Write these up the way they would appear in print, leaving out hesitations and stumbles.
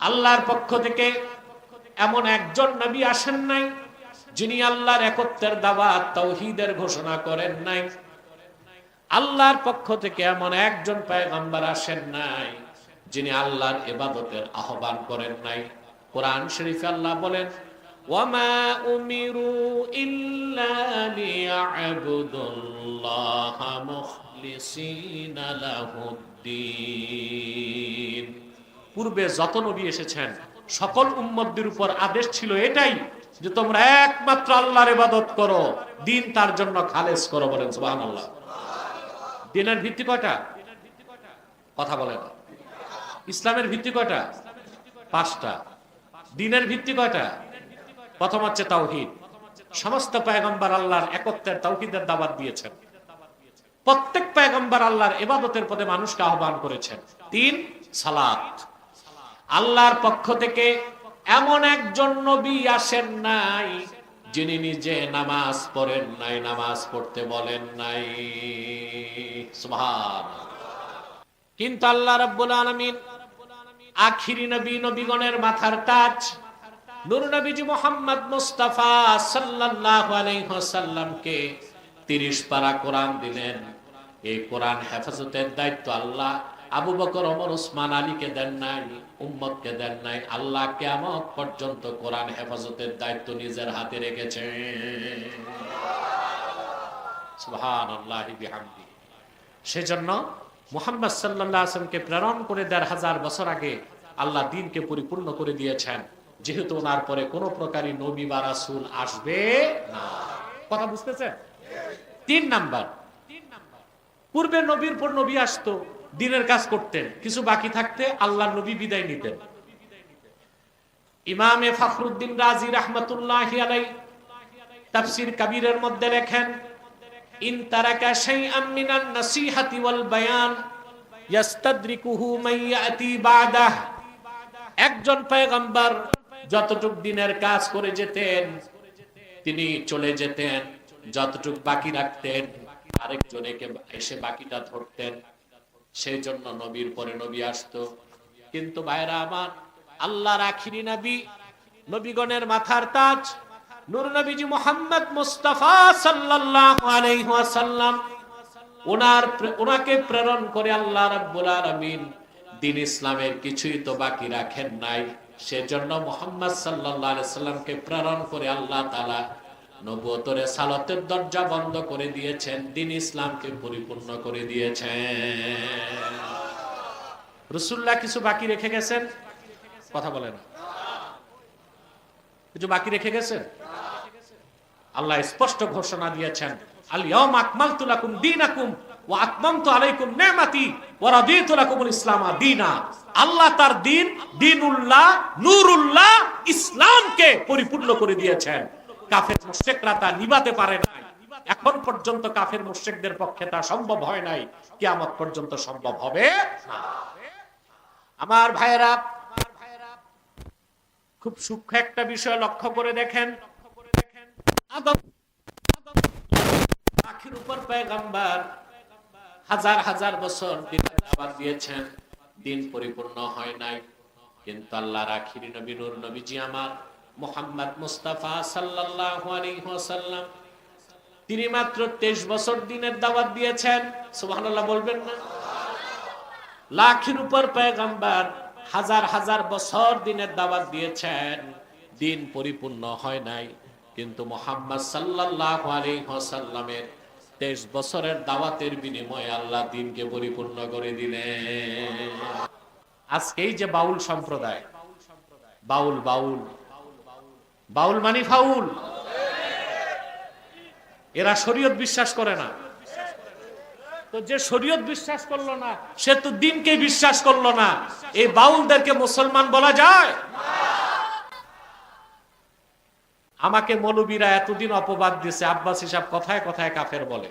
আল্লাহর পক্ষ থেকে এমন একজন নবী আসেন নাই যিনি আল্লাহর একত্বের দাওয়াত তাওহীদের ঘোষণা করেন নাই। আল্লাহর পক্ষ থেকে এমন একজন পয়গম্বর আসেন নাই যিনি আল্লাহর ইবাদতের আহ্বান করেন নাই। কোরআন শরীফে আল্লাহ বলেন, ওয়ামা উমিরু ইল্লা লিয়া'বুদুল্লাহা মুখলিসিনা লাহুদ্দিন। পূর্বে যত নবী এসেছেন সকল উম্মতদের উপর আদেশ ছিল এটাই যে তোমরা একমাত্র আল্লাহর ইবাদত করো, দিন তার জন্য খালেস করো। বলেন সুবহানাল্লাহ। দিনের ভিত্তি কয়টা? কথা বলেন। ইসলামের ভিত্তি কয়টা? পাঁচটা। দিনের ভিত্তি কয়টা? প্রথম হচ্ছে তাওহীদ। সমস্ত পয়গম্বর আল্লাহর একত্বের তাওহীদের দাওয়াত দিয়েছেন। প্রত্যেক পয়গম্বর আল্লাহর ইবাদতের পথে মানুষকে আহ্বান করেছেন। তিন, সালাত। আল্লাহর পক্ষ থেকে এমন একজন নবী আসেন নাই যিনি নিজে নামাজ পড়েন নাই, নামাজ পড়তে বলেন নাই। সুবহানাল্লাহ। কিন্তু আল্লাহ রাব্বুল আলামিন আখিরি নবী, নবীগণের মাথার তাজ নূর নবীজি মুহাম্মদ মুস্তাফা সাল্লাল্লাহু আলাইহি ওয়াসাল্লামকে 30 পারা কোরআন দিলেন। এই কোরআন হেফাজতের দায়িত্ব আল্লাহ আবু বকর, ওমর, ওসমান, আলীকে দেন নাই, উম্মতকে দেন নাই। আল্লাহ কিয়ামত পর্যন্ত কোরআন হেফাজতের দায়িত্ব নিজের হাতে রেখেছেন। সুবহানাল্লাহি বিহামদিহি। সেজন্য মুহাম্মদ সাল্লাল্লাহু আলাইহি ওয়াসাল্লামকে প্রেরণ করে 1500 বছর আগে আল্লাহ দ্বীনকে পরিপূর্ণ করে দিয়েছেন, যেহেতু ওনার পরে কোনো প্রকারই নবী বা রাসূল আসবে না। কথা বুঝতেছেন? 3 নাম্বার, পূর্বে নবীর পর নবী আসতো, দ্বীনের কাজ করতেন, কিছু বাকি থাকতে আল্লাহর নবী বিদায় নিতেন। ইমামে ফখরুদ্দিন রাজি রাহমাতুল্লাহি আলাইহি তাফসীর কবীরের মধ্যে লেখেন, ইন তারাকা শাইআন মিনান নাসিহাতি ওয়াল বায়ান ইয়াস্তাদরিকুহু মান ইয়াতি বাদাহ। একজন পয়গম্বর যতটুক দিনের কাজ করে যেতেন তিনি চলে যেতেন, যতটুক বাকি রাখতেন আরেকজন এসে বাকিটা ধরতেন। সেই জন্য নবীর পরে নবী আসতো। কিন্তু ভাইরা আমার, আল্লাহর আখিরি নবী, নবীগণের মাথার তাজ নূর নবীজি মুহাম্মদ মুস্তাফা সাল্লাল্লাহু আলাইহি ওয়াসাল্লাম, ওনাকে প্রেরণ করে আল্লাহ রাব্বুল আলামিন দ্বীন ইসলামের কিছুই তো বাকি রাখেন নাই। সেজন্য মুহাম্মদ সাল্লাল্লাহু আলাইহি ওয়াসাল্লামকে প্রেরণ করে আল্লাহ তাআলা নবুয়তের রিসালাতের দরজা বন্ধ করে দিয়েছেন, দ্বীন ইসলামকে পরিপূর্ণ করে দিয়েছেন। রাসূলুল্লাহ কিছু বাকি রেখে গেছেন? কথা বলেন। কিছু বাকি রেখে গেছেন? আল্লাহ স্পষ্ট ঘোষণা দিয়েছেন, আল ইয়াউমা আকমালতু লাকুম দীনাকুম ওয়া আতমামতু আলাইকুম নি'মাতি ওয়া রাদিতু লাকুমুল ইসলামা দীনা। আল্লাহ তার দ্বীন, দ্বীনুল্লাহ, নূরুল্লাহ, ইসলামকে পরিপূর্ণ করে দিয়েছেন। কাফের মুশরিকরা তা নিভাতে পারে নাই। এখন পর্যন্ত কাফের মুশরিকদের পক্ষে তা সম্ভব হয় নাই, কিয়ামত পর্যন্ত সম্ভব হবে না। আমার ভাইয়েরা, খুব সূক্ষ্ম একটা বিষয় লক্ষ্য করে দেখেন। আদম আখির উপর পয়গম্বর হাজার হাজার বছর দ্বীনের দাওয়াত দিয়েছেন, দ্বীন পরিপূর্ণ হয় নাই। কিন্তু আল্লাহর আখিরি নবী নূর নবীজি আমার মুহাম্মদ মুস্তাফা সাল্লাল্লাহু আলাইহি ওয়াসাল্লাম, তিনি মাত্র 23 বছর দ্বীনের দাওয়াত দিয়েছেন। সুবহানাল্লাহ বলবেন না? লাখের উপর পয়গম্বর হাজার হাজার বছর দ্বীনের দাওয়াত দিয়েছেন, দ্বীন পরিপূর্ণ হয় নাই। কিন্তু মুহাম্মদ সাল্লাল্লাহু আলাইহি ওয়াসাল্লামের 23 বছরের দাওয়াতের বিনিময়ে আল্লাহ দ্বীনকে পরিপূর্ণ করে দিলেন। আজকে এই যে বাউল সম্প্রদায়, বাউল বাউল বাউল মানে ফাউল, এরা শরীয়ত বিশ্বাস করে না। তো যে শরীয়ত বিশ্বাস করলো না সে তো দ্বীনকে বিশ্বাস করলো না। এই বাউলদেরকে মুসলমান বলা যায়? আমাকে মৌলবীরা এতদিন অপবাদ দিয়েছে, আব্বাস হিসাব কথায় কথায় কাফের বলে।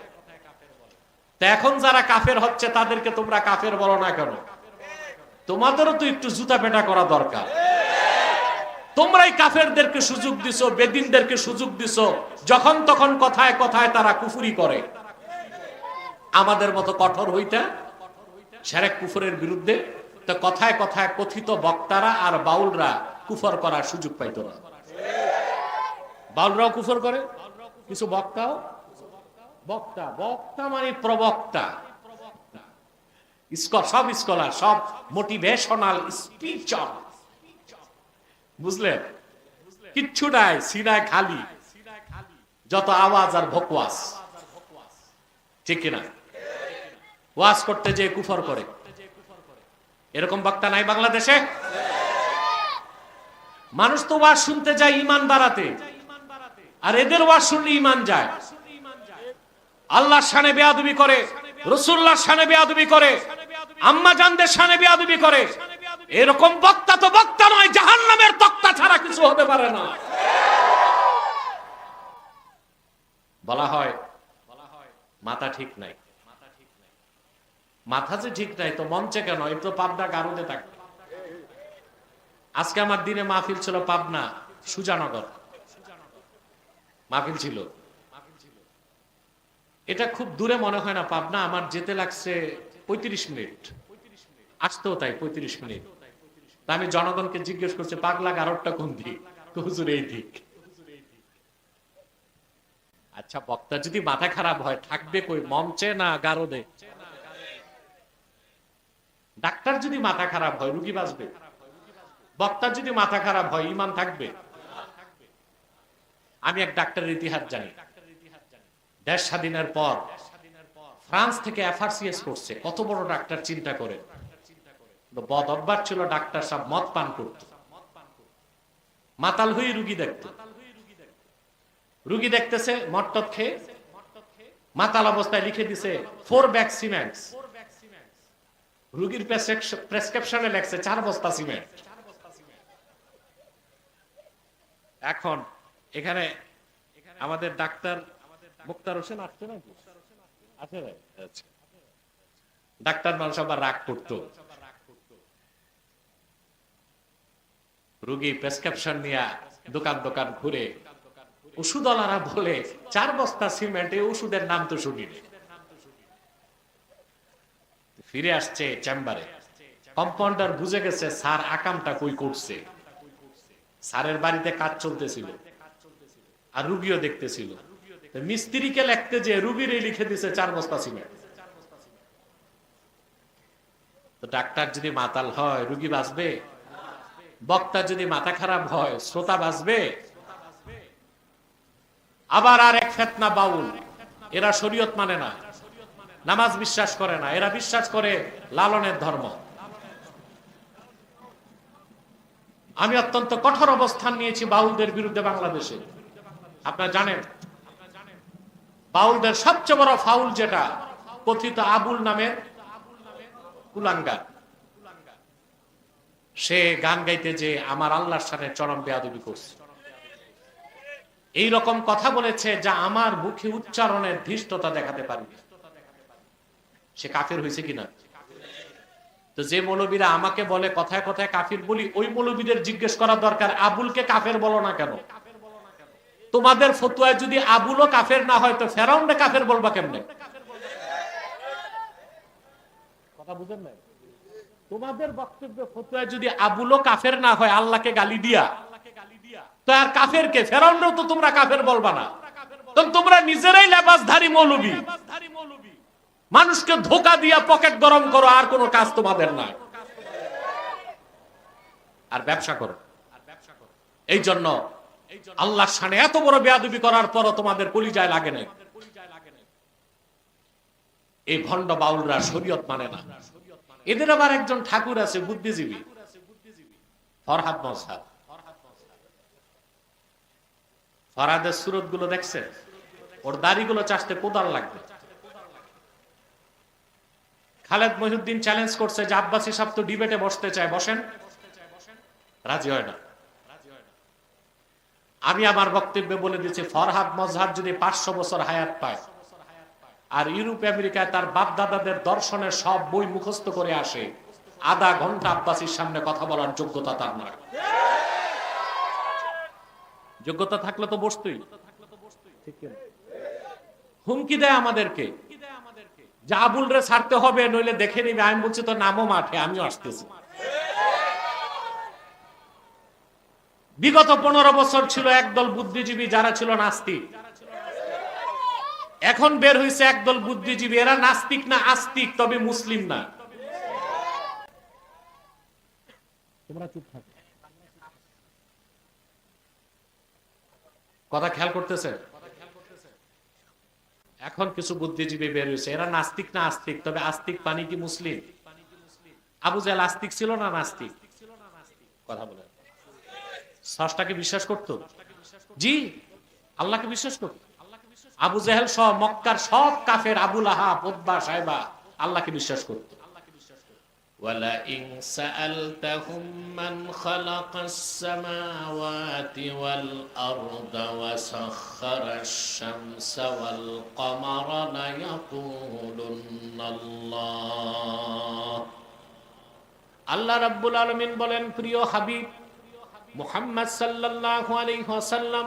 তো এখন যারা কাফের হচ্ছে তাদেরকে তোমরা কাফের বলো না কেন? তোমাদেরও তো একটু জুতা পেটা করা দরকার। তোমরাই কাফেরদেরকে সুযোগ দিছো, বেদিনদেরকে সুযোগ দিছো, যখন তখন কথায় কথায় তারা কুফরি করে। আমাদের মতো কঠোর হইতা শিরক কুফরের বিরুদ্ধে তো কথায় কথায় কথিত বক্তারা আর বাউলরা কুফর করার সুযোগ পাইতো না। বাউলরাও কুফর করে, কিছু বক্তাও, বক্তা বক্তা মানে প্রবক্তা, সব স্কলার, সব মোটিভেশনাল স্পিচার, বুঝলেন? কিচ্ছু নাই, সিনায় খালি যত আওয়াজ আর ভোকওয়াস, ঠিক কিনা? ওয়াজ করতে যে কুফর করে, এরকম বক্তা নাই বাংলাদেশে? মানুষ তো ওয়াজ শুনতে যায় ঈমান বাড়াতে, আর এদের ওয়াজ শুনলে ঈমান যায়। আল্লাহর শানে বেয়াদবি করে, রাসূলুল্লাহর শানে বেয়াদবি করে, আম্মা জানদের শানে বেয়াদবি করে, এরকম বক্তা তো বক্তা নয়, জাহান্নামের তক্তা ছাড়া কিছু হতে পারে না। বলা হয় মাথা ঠিক নাই। মাথা যে ঠিক নাই তো মঞ্চে কেন? এই তো পাবনা গারদে থাকবে। আজকে আমার দিনে মাহফিল ছিল পাবনা সুজানগর, মাহফিল ছিল। এটা খুব দূরে মনে হয় না পাবনা, আমার যেতে লাগছে 35 মিনিট, আসতেও তাই 35 মিনিট। আমি জনগণকে জিজ্ঞেস করছি পাগলা গারদটা কোন দিক? হুজুর এই দিক। আচ্ছা, বক্তা যদি মাথা খারাপ হয় থাকবে কই, মঞ্চে না গারদে? ডাক্তার যদি মাথা খারাপ হয় রুগী বাঁচবে? বক্তার যদি মাথা খারাপ হয় ঈমান থাকবে? আমি এক ডাক্তারের ইতিহাস জানি। দেশ স্বাধীনের পর ফ্রান্স থেকে এফআরসিএস করছে, কত বড় ডাক্তার চিন্তা করে। বদ অভ্যাস ছিল ডাক্তার সব মদ পান করত, মাতাল হয়ে রুগী দেখত। রুগী দেখতেছে মট্টত খেয়ে, মাতাল অবস্থায় লিখে দিছে 4 ব্যাগ সিমেন্ট। রুগীর প্রেসক্রিপশনে লেখছে 4 বস্তা সিমেন্ট। এখন এখানে আমাদের ডাক্তার মুক্তার হোসেন আসছে নাকি? আছে? আচ্ছা। ডাক্তার মানুষ আবার রাগ করতো, রুগী প্রেসক্রিপশন নিয়ে দোকান দোকান ঘুরে ওষুধওয়ালারা বলে 4 বস্তা সিমেন্ট, এই ওষুধের নাম তো শুনিনি। ফিরে আসছে চেম্বারে, কম্পাউন্ডার বুঝে গেছে স্যার আকামটা কই করছে। স্যারের বাড়িতে কাজ চলতেছিল আর রুগীও দেখতেছিল। মিস্ত্রিকে লিখতে যে রুগীরই লিখে দিছে 4 বস্তা সিমেন্ট। তো ডাক্তার যদি মাতাল হয় রুগী বাঁচবে? বক্তা যদি মাথা খারাপ হয় শ্রোতা বাঁচবে? আবার আর এক ফেতনা বাউল, এরা শরীয়ত মানে না, নামাজ বিশ্বাস করে না, এরা বিশ্বাস করে লালনের ধর্ম। আমি অত্যন্ত কঠোর অবস্থান নিয়েছি বাউলদের বিরুদ্ধে বাংলাদেশে। আপনারা জানেন বাউলদের সবচেয়ে বড় ফাউল যেটা, কথিত আবুল নামের কুলাঙ্গার, সে গান গাইতে যে আমার আল্লাহর সাথে চরম বেয়াদবি করছে, এই রকম কথা বলেছে যা আমার মুখে উচ্চারণের ধৃষ্টতা দেখাতে পারি। সে কাফের হয়েছে কিনা? তো যে মৌলবীরা আমাকে বলে কথায় কথায় কাফির বলি, ওই মৌলবীদের জিজ্ঞেস করা দরকার আবুলকে কাফের বলো না কেন? তোমাদের ফতোয়ায় যদি আবুলও কাফের না হয় তো ফেরাউনকে কাফের বলবা কেমনে? কথা বুঝেন না? তোমাদের বক্তব্য ফতোয়ায় যদি আবুলও কাফের না হয় আল্লাহকে গালি দিয়া, তো আর কাফের কে? ফেরাউনও তো তোমরা কাফের বলবা না। তোমরা নিজেরাই লেবাসধারী মৌলবী, মানুষকে ধোঁকা দিয়া পকেট গরম করো, আর কোনো কাজ তোমাদের নাই, আর ব্যবসা করো। এই জন্য আল্লাহর শানে এত বড় বেয়াদবি করার পরও তোমাদের কলিজায় লাগে নাই। এই ভণ্ড বাউলরা শরীয়ত মানে না। এদের আবার একজন ঠাকুর আছে বুদ্ধিজীবী, ফরহাদ মজহাব। ফরহাদের সুরত গুলো দেখছেন? ওর দাড়িগুলো চাষতে কোদাল লাগবে। খালেদ মহিউদ্দিন চ্যালেঞ্জ করছে যে আব্বাসী সাহেব তো ডিবেটে বসতে চায়, বসেন। রাজি হয় না। আমি আমার বক্তব্যে বলে দিচ্ছি ফরহাদ মজহাব যদি 500 বছর হায়াত পায় আর ইউরোপ আমেরিকায় তার বাপ দাদাদের দর্শনের সব বই মুখস্থ করে আসে, আধা ঘন্টা আব্বাসীর সামনে কথা বলার যোগ্যতা তার নয়। যোগ্যতা থাকলে তো বসতই। হুমকি দেয় আমাদেরকে, যে আবুল রে ছাড়তে হবে, নইলে দেখে নিবে। আমি বলছি তো নামও মাঠে, আমিও আসতেছি। বিগত 15 বছর ছিল একদল বুদ্ধিজীবী যারা ছিল নাস্তিক, এখন বের হয়েছে একদল বুদ্ধিজীবী, এরা নাস্তিক না আস্তিক, তবে মুসলিম না। তোমরা চুপ থাকো, কথা খেয়াল করতেছে। এখন কিছু বুদ্ধিজীবী বের হয়েছে, এরা নাস্তিক না আস্তিক, তবে আস্তিক পানি কি মুসলিম? আবু জাহেল আস্তিক ছিল না নাস্তিক? কথা বলেন। স্রষ্টাকে বিশ্বাস করত? জি, আল্লাহকে বিশ্বাস করত। আবু জাহেল সহ মক্কার সব কাফের, আবু লাহাব, উতবা, সাইবা, আল্লাহকে বিশ্বাস করত। ওয়ালা ইন সাআলতাহুম মান খালাকাস সামাওয়াতি ওয়াল আরদা ওয়া সাখখারাশ শামসা ওয়াল কমারা লা ইয়াকুলুন্নাল্লাহ। আল্লাহ রাব্বুল আলামিন বলেন, প্রিয় হাবিব মুহাম্মদ সাল্লাল্লাহু আলাইহি ওয়াসাল্লাম,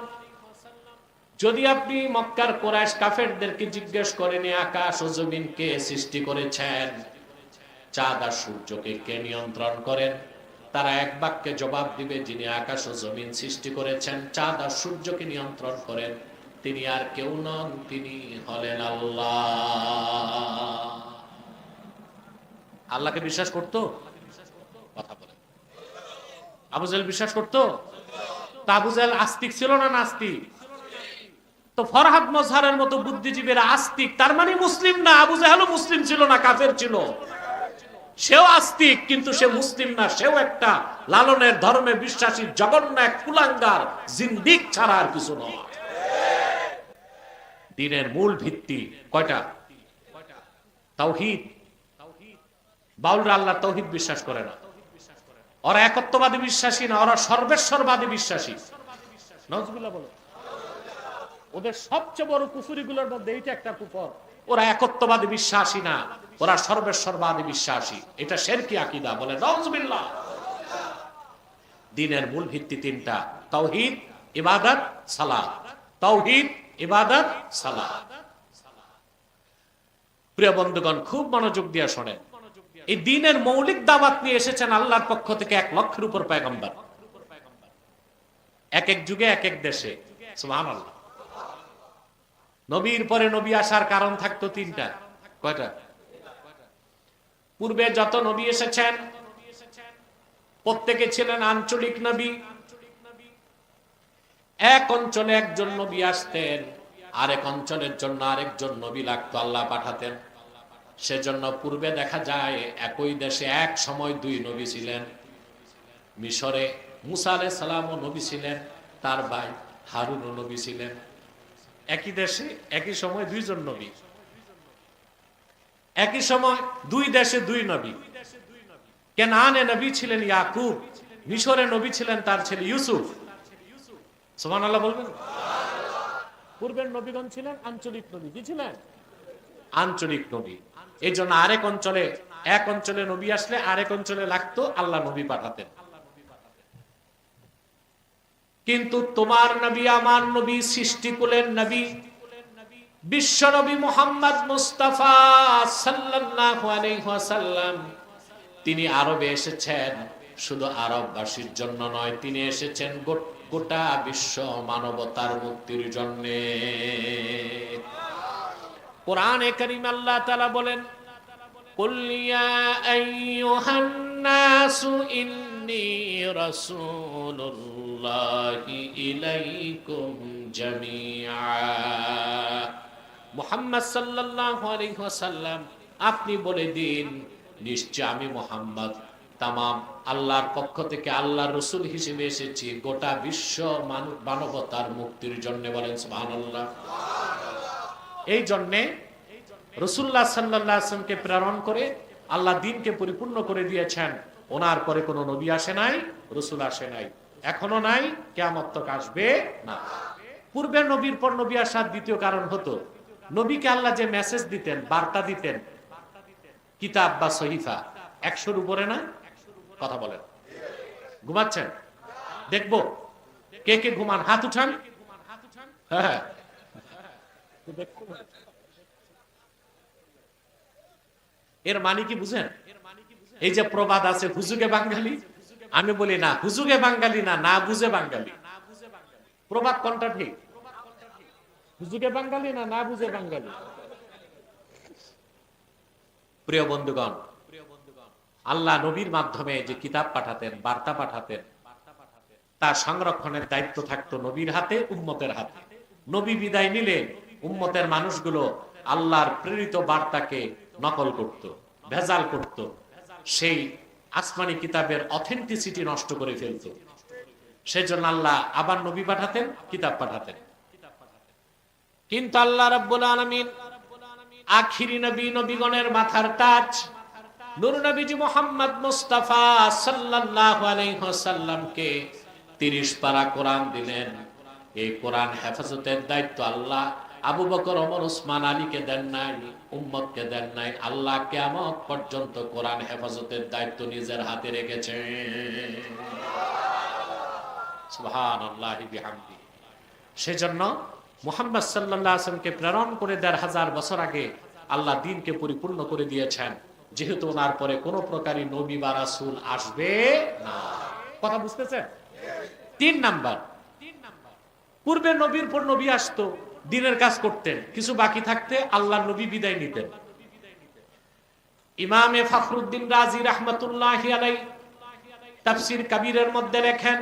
যদি আপনি মক্কার কুরাইশ কাফেরদেরকে জিজ্ঞেস করেন আকাশ ও জমিন কে সৃষ্টি করেছেন, চাঁদ আর সূর্যকে কে নিয়ন্ত্রণ করেন, তারা এক বাক্যে জবাব দিবে, যিনি আকাশ ও জমিন সৃষ্টি করেছেন, চাঁদ আর সূর্যকে নিয়ন্ত্রণ করেন, তিনি আর কেউ নন, তিনি হলেন আল্লাহ। আল্লাহকে বিশ্বাস করতো? কথা বলেন। আবু জাহেল বিশ্বাস করতো? তা আবু জাহেল আস্তিক ছিল না নাস্তিক? তো ফরহাদ মজহারের মতো বুদ্ধিজীবীরা আস্তিক, তার মানে মুসলিম না। আবু জাহেলও মুসলিম ছিল না, কাফের ছিল। সেও আস্তিক, কিন্তু সে মুসলিম না, সেও একটা লালনের ধর্মে বিশ্বাসী জঘন্য এক কুলাঙ্গার জিন্দিক ছাড়া আর কিছু নয়। দ্বীনের মূল ভিত্তি কয়টা? তাওহীদ। বাউলরা আল্লাহ তাওহীদ বিশ্বাস করে না, ওরা একত্ববাদী বিশ্বাসী না, ওরা সর্বেশ্বরবাদী বিশ্বাসী। নাউজুবিল্লাহ বলো। ওদের সবচেয়ে বড় কুফরিগুলোর মধ্যে এইটা একটা কুফর। ওরা একত্ববাদী বিশ্বাসী না, ওরা সর্বেশ্বরবাদী বিশ্বাসী। এটা শিরকি আকীদা, বলে নাউজুবিল্লাহ। দ্বীনের মূল ভিত্তি তিনটা: তাওহীদ, ইবাদত, সালাত। তাওহীদ, ইবাদত, সালাত। প্রিয় বন্ধুগণ, খুব মনোযোগ দিয়ে শোনেন। এই দ্বীনের মৌলিক দাওয়াত নিয়ে এসেছেন আল্লাহর পক্ষ থেকে 1 লক্ষের উপর পয়গম্বর, এক এক যুগে এক এক দেশে। সুবহানাল্লাহ। নবীর পরে নবী আসার কারণ থাকতো তিনটা। কয়টা? পূর্বে যত নবী এসেছেন প্রত্যেকে ছিলেন আঞ্চলিক নবী। এক অঞ্চলে একজন নবী আসতেন, আরেক অঞ্চলের জন্য আরেকজন নবী লাগতো, আল্লাহ পাঠাতেন। সেজন্য পূর্বে দেখা যায় একই দেশে এক সময় 2 নবী ছিলেন। মিশরে মুসা আলাইহিস সালামও নবী ছিলেন, তার ভাই হারুনও নবী ছিলেন। একই দেশে একই সময় 2 জন নবী, একই সময় 2 দেশে 2 নবী। কেনানে নবী ছিলেন ইয়াকুব, মিশরে নবী ছিলেন তার ছেলে ইউসুফ। সুবহানাল্লাহ বলবেন। পূর্বের নবীগণ ছিলেন আঞ্চলিক নবী। কি ছিলেন? আঞ্চলিক নবী। এই জন্য আরেক অঞ্চলে, এক অঞ্চলে নবী আসলে আরেক অঞ্চলে লাগতো, আল্লাহ নবী পাঠাতেন। কিন্তু তোমার নবী, আমার নবী, সৃষ্টিকুলের নবী, বিশ্ব নবী মুহাম্মদ মুস্তাফা সাল্লাল্লাহু আলাইহি ওয়াসাল্লাম, তিনি আরবে এসেছেন। শুধু আরববাসীর জন্য নয়, তিনি এসেছেন গোটা বিশ্ব মানবতার মুক্তির জন্য। কোরআনে কারীম আল্লাহ তাআলা বলেন, কুল ইয়া আইয়ুহান নাসু ইন্নী রাসূলুল্লাহি ইলাইকুম জামিআ। মুহাম্মদ সাল্লাল্লাহু আলাইহি ওয়াসাল্লাম, আপনি বলে দিন, নিশ্চয় আমি মুহাম্মদ তামাম আল্লাহর পক্ষ থেকে আল্লাহর রাসূল হিসেবে এসেছি গোটা বিশ্ব মানবতার মুক্তির জন্য। বলেন সুবহানাল্লাহ। এই জন্যে রাসূলুল্লাহ সাল্লাল্লাহু আলাইহি ওয়াসাল্লামকে প্রেরণ করে আল্লাহ দ্বীনকে পরিপূর্ণ করে দিয়েছেন। ওনার পরে কোনো নবী আসে নাই, রাসূল আসে নাই, এখনো নাই, কিয়ামত তক আসবে না। পূর্বে নবীর পর নবী আসার দ্বিতীয় কারণ হতো, নবীকে আল্লাহ যে মেসেজ দিতেন, বার্তা দিতেন, কিতাব বা সহিফা 100-র উপরে না? কথা বলেন। ঘুমাচ্ছেন? দেখবো কে কে ঘুমান, হাত উঠান। হ্যাঁ, এর মানে কি বুঝেন? এই যে প্রবাদ আছে হুজুগে বাঙালি, আমি বলি না হুজুগে বাঙালি না, না বুঝে বাঙালি। প্রবাদ কোনটা ঠিক? হুজুগে বাঙালি না, না বুঝে বাঙালি? প্রিয় বন্ধুগণ, আল্লাহ নবীর মাধ্যমে যে কিতাব পাঠাতেন, বার্তা পাঠাতেন, তার সংরক্ষণের দায়িত্ব থাকতো নবীর হাতে, উম্মতের হাতে। নবী বিদায় নিলে উম্মতের মানুষগুলো আল্লাহর প্রেরিত বার্তাকে নকল করত, ভেজাল করত, সেই আসমানি কিতাবের অথেন্টিসিটি নষ্ট করে ফেলত। সেজন্য আল্লাহ আবার নবী পাঠাতেন, কিতাব পাঠাতেন। কিন্তু আল্লাহ রাব্বুল আলামিন আখিরি নবী, নবীগণের মাথার তাজ নূর নবীজি মুহাম্মদ মুস্তাফা সাল্লাল্লাহু আলাইহি ওয়াসাল্লামকে 30 পারা কোরআন দিলেন। এই কোরআন হেফাজতের দায়িত্ব আল্লাহ আবু বকর, ওমর, উসমান, আলীকে দেন নাই, উম্মতকে দেন নাই। আল্লাহ কিয়ামত পর্যন্ত কোরআন হেফাজতের দায়িত্ব নিজের হাতে রেখেছেন। সুবহানাল্লাহি বিহামদি। সেজন্য মুহাম্মদ সাল্লাল্লাহু আলাইহি ওয়াসাল্লামকে প্রেরণ করে 1500 বছর আগে আল্লাহ দ্বীনকে পরিপূর্ণ করে দিয়েছেন, যেহেতু ওনার পরে কোনো প্রকারই নবী বা রাসূল আসবে না। কথা বুঝতেছেন? 3 নাম্বার, পূর্বে নবীর পর নবী আসতো, দ্বীনের কাজ করতেন, কিছু বাকি থাকতে আল্লাহর নবী বিদায় নিতেন। ইমামে ফখরুদ্দিন রাজি রাহমাতুল্লাহি আলাইহি তাফসীর কবীরের মধ্যে লেখেন,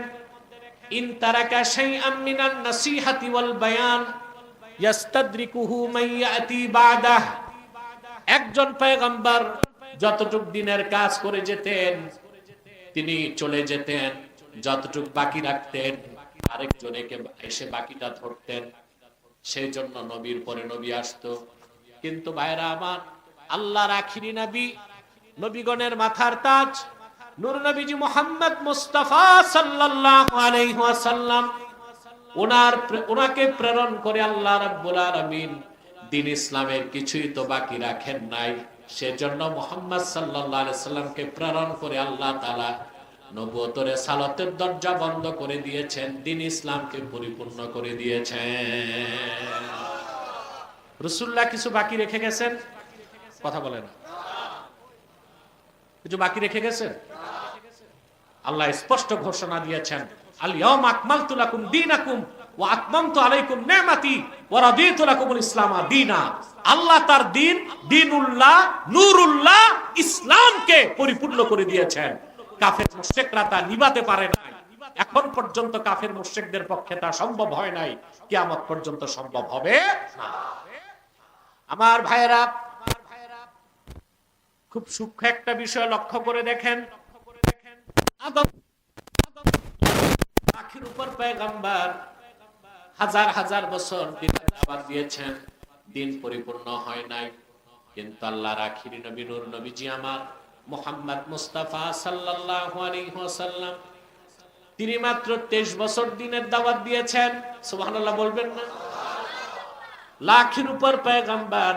ইন তারাকা শাইআম মিনান নাসিহাতি ওয়াল বায়ান ইয়াস্তাদরিকুহু মান ইয়াতি বাদাহ। একজন পয়গম্বর যতটুক দিনের কাজ করে যেতেন তিনি চলে যেতেন, যতটুক বাকি রাখতেন আরেকজন এসে বাকিটা ধরতেন। সেই জন্য নবীর পরে নবী আসতো। কিন্তু ভাইরা আমার, আল্লাহর আখিরি নবী, নবীগণের মাথার তাজ নূর নবীজি মুহাম্মদ মুস্তাফা সাল্লাল্লাহু আলাইহি ওয়াসাল্লাম, ওনাকে প্রেরণ করে আল্লাহ রাব্বুল আলামিন দ্বীন ইসলামের কিছুই তো বাকি রাখেন নাই। সেজন্য মুহাম্মদ সাল্লাল্লাহু আলাইহি সাল্লামকে প্রেরণ করে আল্লাহ তাআলা নবুয়তের রিসালাতের দরজা বন্ধ করে দিয়েছেন, দ্বীন ইসলামকে পরিপূর্ণ করে দিয়েছেন। রাসূলুল্লাহ কিছু বাকি রেখে গেছেন? কথা বলে না। কিছু বাকি রেখে গেছেন? আল্লাহ স্পষ্ট ঘোষণা দিয়েছেন, আল ইয়াউমা আকমালতু লাকুম দীনাকুম ওয়া আতমামতু আলাইকুম নি'মাতি ওয়া রাদিতু লাকুমুল ইসলামা দীনা। আল্লাহ তার দ্বীন, দ্বীনুল্লাহ, নূরুল্লাহ, ইসলামকে পরিপূর্ণ করে দিয়েছেন। কাফের মুশরিকরা তা নিভাতে পারে নাই। এখন পর্যন্ত কাফের মুশরিকদের পক্ষে তা সম্ভব হয় নাই, কিয়ামত পর্যন্ত সম্ভব হবে না। আমার ভাইয়েরা, খুব সূক্ষ্ম একটা বিষয় লক্ষ্য করে দেখেন। আদম আখির উপর পয়গম্বর হাজার হাজার বছর দ্বীনের দাওয়াত দিয়েছেন, দ্বীন পরিপূর্ণ হয় নাই। কিন্তু আল্লাহর আখিরি নবী নূর নবীজি আমার মুহাম্মদ মুস্তাফা সাল্লাল্লাহু আলাইহি ওয়াসাল্লাম, তিনি মাত্র 23 বছর দ্বীনের দাওয়াত দিয়েছেন। সুবহানাল্লাহ বলবেন না? লাখের উপর পয়গম্বর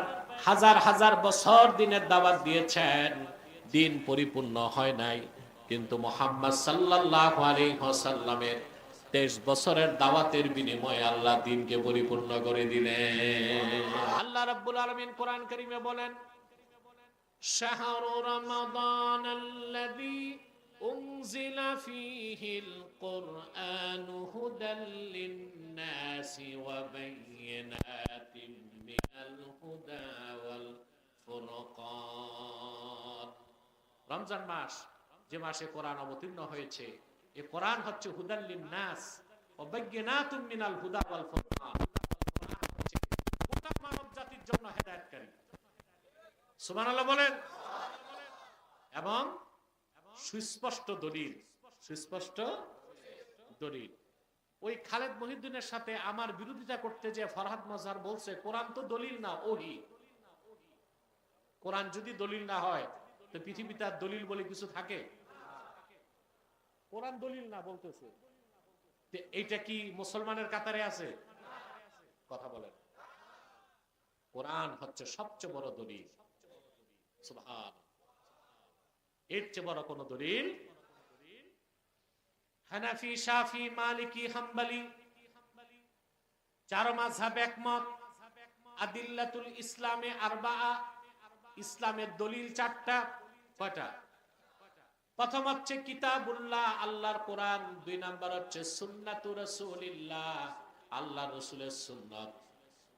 হাজার হাজার বছর দ্বীনের দাওয়াত দিয়েছেন, দ্বীন পরিপূর্ণ হয় নাই। কিন্তু মুহাম্মদ সাল্লাল্লাহু আলাইহি ওয়াসাল্লামের 23 বছরের দাওয়াতের বিনিময়ে আল্লাহ দ্বীনকে পরিপূর্ণ করে দিলেন। আল্লাহ রাব্বুল আলামিন কোরআন কারীমে বলেন, শাহরু রমাদানাল্লাযী উনজিলা ফীহিল কুরআনু হুদাল লিন-নাসি ওয়া বায়িনাতিন মিনাল হুদা ওয়াল ফুরকান। রমজান মাস, যে মাসে কোরআন অবতীর্ণ হয়েছে, এই কোরআন হচ্ছে হুদাল লিন-নাস ওয়া বায়িনাতুম মিনাল হুদা ওয়াল ফুরকান। কোরআন হচ্ছে গোটা মানব জাতির জন্য হেদায়েতকারী। সুবহানাল্লাহ বলেন। এবং সুস্পষ্ট দলিল, সুস্পষ্ট দলিল। ওই খালেদ মহিউদ্দিনের সাথে আমার বিরোধিতা করতে যে ফরহাদ মাজহার বলছে কোরআন তো দলিল না, ওহী। কোরআন যদি দলিল না হয় তো পৃথিবীতে আর দলিল বলে কিছু থাকে? কোরআন দলিল না বলতেছে, এইটা কি মুসলমানের কাতারে আছে? কথা বলেন। কোরআন হচ্ছে সবচেয়ে বড় দলিল। সুবহান। এর চেয়ে বড় কোন দলিল? হানাফি, শাফি, মালিকি, হাম্বলি, চার মাযহাব একমত। আদিল্লাতুল ইসলামে আরবাআ, ইসলামের দলিল চারটা। কয়টা? প্রথম হচ্ছে কিতাবুল্লাহ, আল্লাহর কোরআন। 2 নাম্বার হচ্ছে সুন্নাতুর রাসূলিল্লাহ, আল্লাহর রাসূলের সুন্নাত।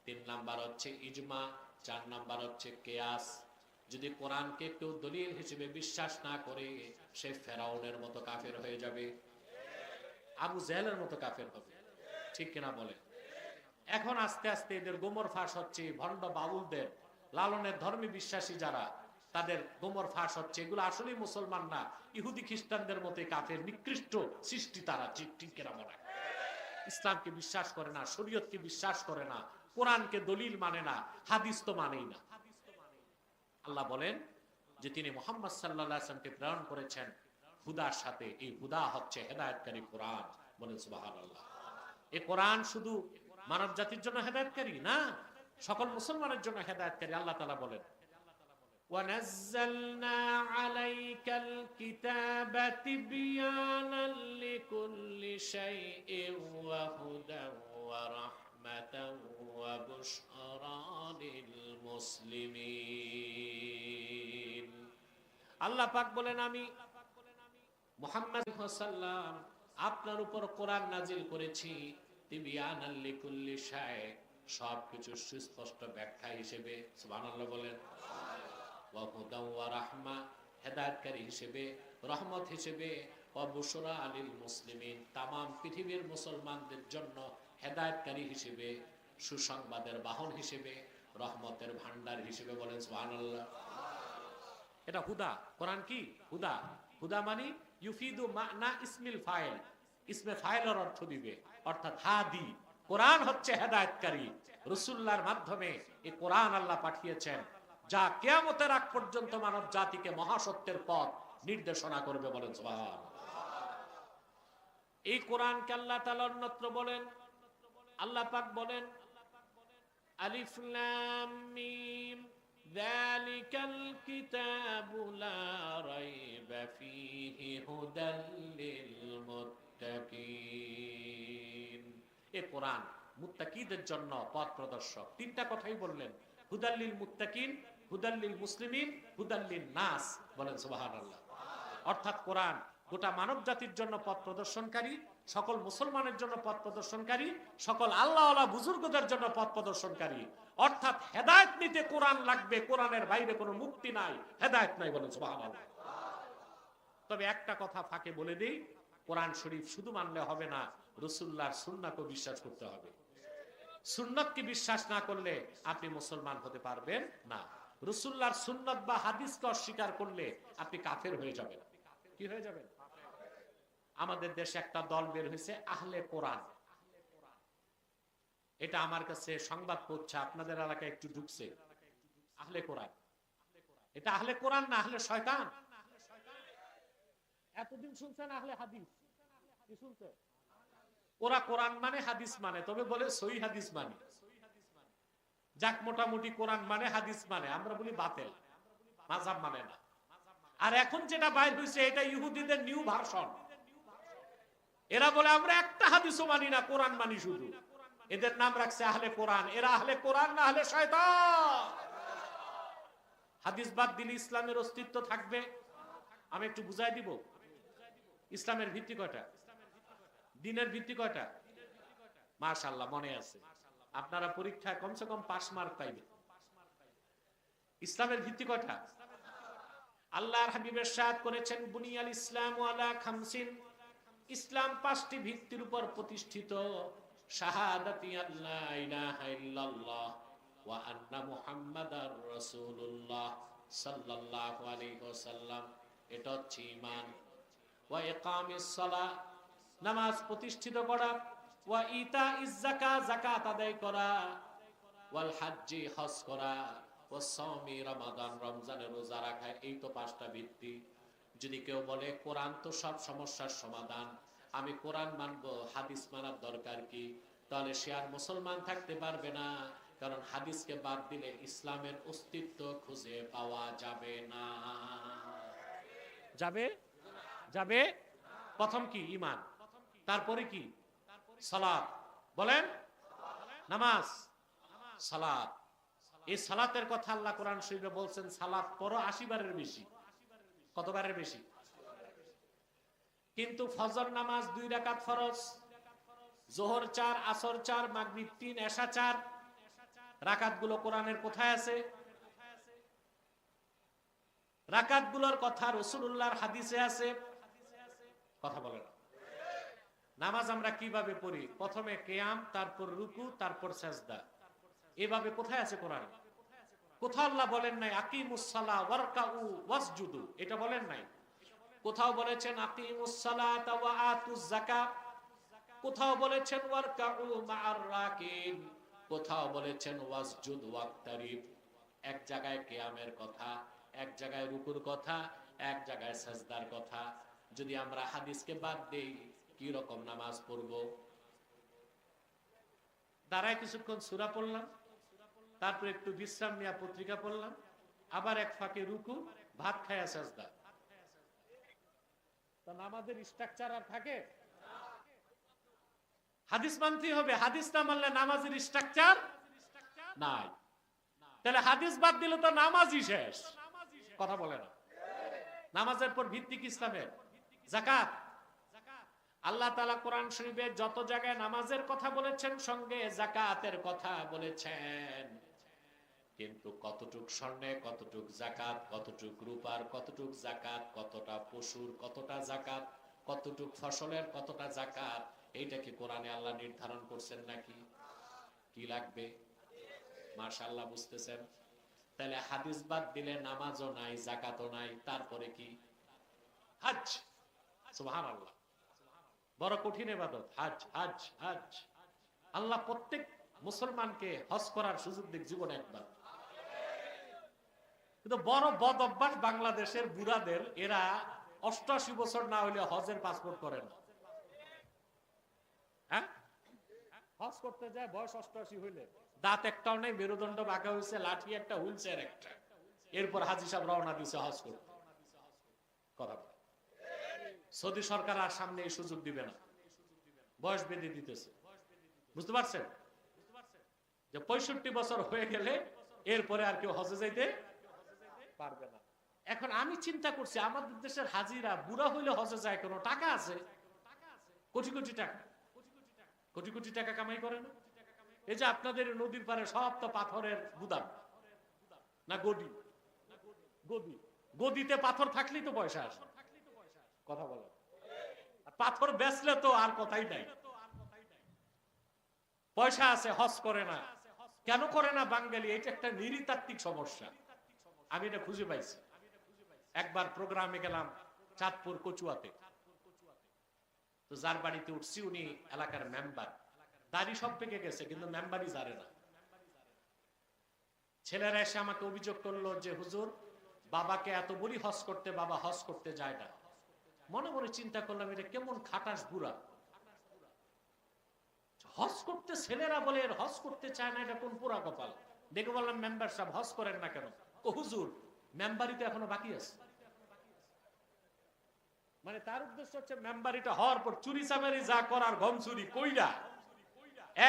3 নাম্বার হচ্ছে ইজমা। 4 নাম্বার হচ্ছে কিয়াস। যদি কোরআনকে কেউ দলিল হিসেবে বিশ্বাস না করে, সে ফেরাউনের মতো কাফের হয়ে যাবে, আবু জেহেলের মতো কাফের হবে। ঠিক কিনা বলে? এখন আস্তে আস্তে এদের গোমর ফাঁস হচ্ছে, ভণ্ড বাউলদের, লালনের ধর্মে বিশ্বাসী যারা, তাদের গোমর ফাঁস হচ্ছে। এগুলো আসলেই মুসলমান না, ইহুদি খ্রিস্টানদের মতো কাফের, নিকৃষ্ট সৃষ্টি তারা। ঠিক কিনা বলে? ইসলামকে বিশ্বাস করে না, শরীয়তকে বিশ্বাস করে না, কোরআনকে দলিল মানে না, হাদিস তো মানেই না। আল্লাহ বলেন যে তিনি মুহাম্মদ সাল্লাল্লাহু আলাইহি ওয়াসাল্লামকে প্রেরণ করেছেন হুদার সাথে। এই হুদা হচ্ছে হেদায়েতকারী কোরআন। বলেন সুবহানাল্লাহ। এই কোরআন শুধু মানব জাতির জন্য হেদায়েতকারী না, সকল মুসলমানের জন্য হেদায়েতকারী। আল্লাহ তাআলা বলেন ওয়ানাজ্জালনা আলাইকাল কিতাবা তিবয়ানাল লিকুল্লি শাইইন ওয়া হুদান ওয়া রাহমাতান ওয়া বুশরা লিল মুসলিমিন। আল্লাহ পাক বলেন আমি মুহাম্মদ সাল্লাল্লাহু আপনার উপর কোরআন নাজিল করেছি তিবয়ানাল লিকুল্লি শাই, সবকিছু সুস্পষ্ট ব্যাখ্যা হিসেবে। সুবহানাল্লাহ বলেন। ওয়া হুদান ওয়া রাহমা, হেদায়েতকারী হিসেবে, রহমত হিসেবে। ওয়া বুশরা লিল মুসলিমিন, तमाम পৃথিবীর মুসলমানদের জন্য হেদায়েতকারী হিসেবে, সুসংবাদের বাহন হিসেবে, রহমতের ভান্ডার হিসেবে। বলেন সুবহানাল্লাহ। এটা হুদা। কোরআন কি হুদা? হুদা মানে ইউফিদু মানা ইসমিল ফাইল, ইসমে ফাইলের অর্থ দিবে, অর্থাৎ হাদি। কোরআন হচ্ছে হেদায়েতকারী। রাসূলুল্লাহর মাধ্যমে এই কোরআন আল্লাহ পাঠিয়েছেন, যা কিয়ামতের আগ পর্যন্ত মানব জাতিকে মহাসত্যের পথ নির্দেশনা করবে। বলেন সুবহানাল্লাহ। এই কোরআনকে আল্লাহ তাআলা অন্যত্র বলেন, আল্লাহ পাক বলেন আলিফ লাম মিম যালিকাল কিতাবু লা রাইবা ফীহি হুদাল লিল মুত্তাকিন। এই কোরআন মুত্তাকিদের জন্য পথ প্রদর্শক। তিনটা কথাই বললেন, হুদাল লিল মুত্তাকিন, হুদাল লিল মুসলিমিন, হুদাল লিন নাস। বলেন সুবহানাল্লাহ। অর্থাৎ কোরআন গোটা মানব জাতির জন্য পথ প্রদর্শনকারী, সকল মুসলমানের জন্য পথ প্রদর্শনকারী, সকল আল্লাহওয়ালা বুজুর্গদের জন্য পথ প্রদর্শনকারী। অর্থাৎ হেদায়েত নিতে কোরআন লাগবে, কোরআনের বাইরে কোনো মুক্তি নাই, হেদায়েত নাই। বলেন সুবহানাল্লাহ। তবে একটা কথা ফাঁকে বলে দেই, কোরআন শরীফ শুধু মানলে হবে না, রাসূলুল্লাহর সুন্নাতও বিশ্বাস করতে হবে। সুন্নাতকে বিশ্বাস না করলে আপনি মুসলমান হতে পারবেন না। রাসূলুল্লাহর সুন্নাত বা হাদিসকে অস্বীকার করলে আপনি কাফের হয়ে যাবেন। কি হয়ে যাবেন? আমাদের দেশে একটা দল বের হয়েছে আহলে কোরআন। এটা আমার কাছে সংবাদ পৌঁছে, আপনাদের এলাকায় একটু ঢুকছে। আহলে কোরআন, এটা আহলে কোরআন না আহলে শয়তান? এতদিন শুনছেন আহলে হাদিস, কি শুনছে? ওরা কোরআন মানে হাদিস মানে, তবে বলে সহিহ হাদিস মানে। যাক, মোটামুটি কোরআন মানে হাদিস মানে, আমরা বলি বাতিল, মাযহাব মানে না। আর এখন যেটা বাইর হয়েছে এটা ইহুদিদের নিউ ভার্সন। এরা বলে আমরা একটা হাদিসও মানি না, কোরআন মানি শুধু। এদের নাম রাখছে আহলে কোরআন। এরা আহলে কোরআন না আহলে শয়তান? হাদিস বাদ দিলে ইসলামের অস্তিত্ব থাকবে? আমি একটু বুঝাই দিব। ইসলামের ভিত্তি কয়টা? দিনের ভিত্তি কয়টা? মাশাআল্লাহ, মনে আছে। আপনারা পরীক্ষায় কমসে কম পাস মার্ক পাইবেন। ইসলামের ভিত্তি কয়টা? আল্লাহর হাবিব ইরশাদ করেছেন বুনিয়াল ইসলামু আলা খামসিন, ইসলাম 5টি ভিত্তির উপর প্রতিষ্ঠিত। শাহাদাতি আল্লা ইলাহা ইল্লাল্লাহ ওয়া আন্না মুহাম্মাদার রাসূলুল্লাহ সাল্লাল্লাহু আলাইহি ওয়াসাল্লাম, এটা হচ্ছে ঈমান। ওয়া ইকামিস সালাহ, নামাজ প্রতিষ্ঠিত করা। ওয়া ইতাইজ যাকাত, যাকাত আদায় করা। ওয়াল হাজ্জি, হজ করা। ওয়া সাওমি, রমাদান, রমজানের রোজা রাখা। এই তো 5টা ভিত্তি। যদি কেউ বলে কোরআন তো সব সমস্যার সমাধান, আমি কোরআন মানবো, হাদিস মানার দরকার কি, তাহলে সে আর মুসলমান থাকতে পারবে না। কারণ হাদিসকে বাদ দিলে ইসলামের অস্তিত্ব খুঁজে পাওয়া যাবে না। যাবে? যাবে। প্রথম কি? ঈমান। তারপরে কি? সালাত। বলেন নামাজ, সালাত। এই সালাতের কথা আল্লাহ কোরআন শরীফে বলছেন, সালাত পড়ো 80 বারের বেশি। কতবারের বেশি? কিন্তু ফজর নামাজ 2 রাকাত ফরজ, যোহর 4, আসর 4, মাগরিব 3, এশা 4। রাকাতগুলো কোরআনের কোথায় আছে? রাকাতগুলোর কথা রাসূলুল্লাহর হাদিসে আছে। কথা বলেন। নামাজ আমরা কিভাবে পড়ি? প্রথমে কিয়াম, তারপর রুকু, তারপর সাজদা। এভাবে কোথায় আছে কোরআন? কোথাও আল্লাহ বলেন নাই আকিমুস সালাহ ওয়ারকাউ ওয়াসজুদু, এটা বলেন নাই। কোথাও বলেছেন আকিমুস সালাতা ওয়া আতুজ যাকাত, কোথাও বলেছেন ওয়ারকাউ মা'আর রাকিন, কোথাও বলেছেন ওয়াসজুদ ওয়াক্তারিব। এক জায়গায় কিয়ামের কথা, এক জায়গায় রুকুর কথা, এক জায়গায় সাজদার কথা। যদি আমরা হাদিসকে বাদ দেই, কি রকম নামাজ পড়ব? দাঁড়ায় কিছুক্ষণ সূরা পড়লাম, তারপর একটু বিশ্রাম নিয়ে পত্রিকা পড়লাম, আবার এক ফাঁকে রুকু, ভাত খায়া সাজদা। তো নামাজের স্ট্রাকচার আর থাকে? হাদিস মানতেই হবে। হাদিস না মানলে নামাজের স্ট্রাকচার নাই। তাহলে হাদিস বাদ দিলে তো নামাজই শেষ। কথা বলে না। নামাজের পর ভিত্তি কি ইসলামের? যাকাত। আল্লাহ তাআলা কোরআন শরীফে যত জায়গায় নামাজের কথা বলেছেন, সঙ্গে যাকাতের কথা বলেছেন। কিন্তু কতটুক স্বর্ণে কতটুক যাকাত, কতটুক রূপার কতটুক যাকাত, কতটা পশুর কতটা যাকাত, কতটুক ফসলের কতটা যাকাত, এইটা কি কোরআনে আল্লাহ নির্ধারণ করছেন নাকি? কি লাগবে? মাশাআল্লাহ, বুঝতেছেন? তাহলে হাদিস বাদ দিলে নামাজও নাই, যাকাতও নাই, তারপরে কি? হজ। সুবহানাল্লাহ, বড় কঠিন ইবাদত হজ। হজ হজ আল্লাহ প্রত্যেক মুসলমানকে হজ করার সুযোগ দিক জীবনে একবার। কিন্তু বড় বদ অভ্যাস বাংলাদেশের বুড়াদের, এরা 88 বছর না হইলে হজের পাসপোর্ট করে না। হ্যাঁ, হজ করতে যায় বয়স 88 হইলে, দাঁত একটাও নেই, মেরুদণ্ড বাঁকা হয়েছে, লাঠি একটা, হুইল চেয়ার একটা, এরপর হাজী সাহেব রওনা দিছে হজ করতে। কথা বলে। সৌদি সরকার আর সামনে এই সুযোগ দিবে না, বয়স বেঁধে দিতেছে। বুঝতে পারছেন যে 65 বছর হয়ে গেলে এরপরে আর কেউ হজে যাইতে পারবে না। এখন আমি চিন্তা করছি, আমাদের দেশের হাজিরা বুড়া হইলে হজে যায়, কোনো টাকা আছে? কোটি কোটি টাকা, কোটি কোটি টাকা কামাই করে না? এই যে আপনাদের নদীর পারে সব তো পাথরের গুদাম না, গদি। গদি, গদিতে পাথর থাকলেই তো পয়সা আসে। কথা বলে। পাথর বেচলে তো আর কথাই নাই। পয়সা আছে, হজ করে না। কেন করে না বাঙালি? এটা একটা নৃতাত্ত্বিক সমস্যা। আমি এটা খুঁজে পাইছি। একবার প্রোগ্রামে গেলাম চাঁদপুর কচুয়াতে, তো যার বাড়িতে উঠছি উনি এলাকার মেম্বার। দাড়ি সব পেকে গেছে, কিন্তু মেম্বারই জানে না। ছেলেরা এসে আমাকে অভিযোগ করলো যে হুজুর, বাবাকে এত বলি হজ করতে, বাবা হজ করতে যায় না। মনে মনে চিন্তা করলাম, এটা কেমন খাটাস বুড়া, হজ করতে ছেলেরা বলে এর হজ করতে চায় না, এটা কোন পুরা কপাল। দেখে বললাম, মেম্বার সাহেব হজ করেন না কেন? ও হুজুর, মেম্বারি তো এখনো বাকি আছে। মানে তার উদ্দেশ্য হচ্ছে মেম্বারিটা হওয়ার পর চুরি চামারি যা করার, গম চুরি কইরা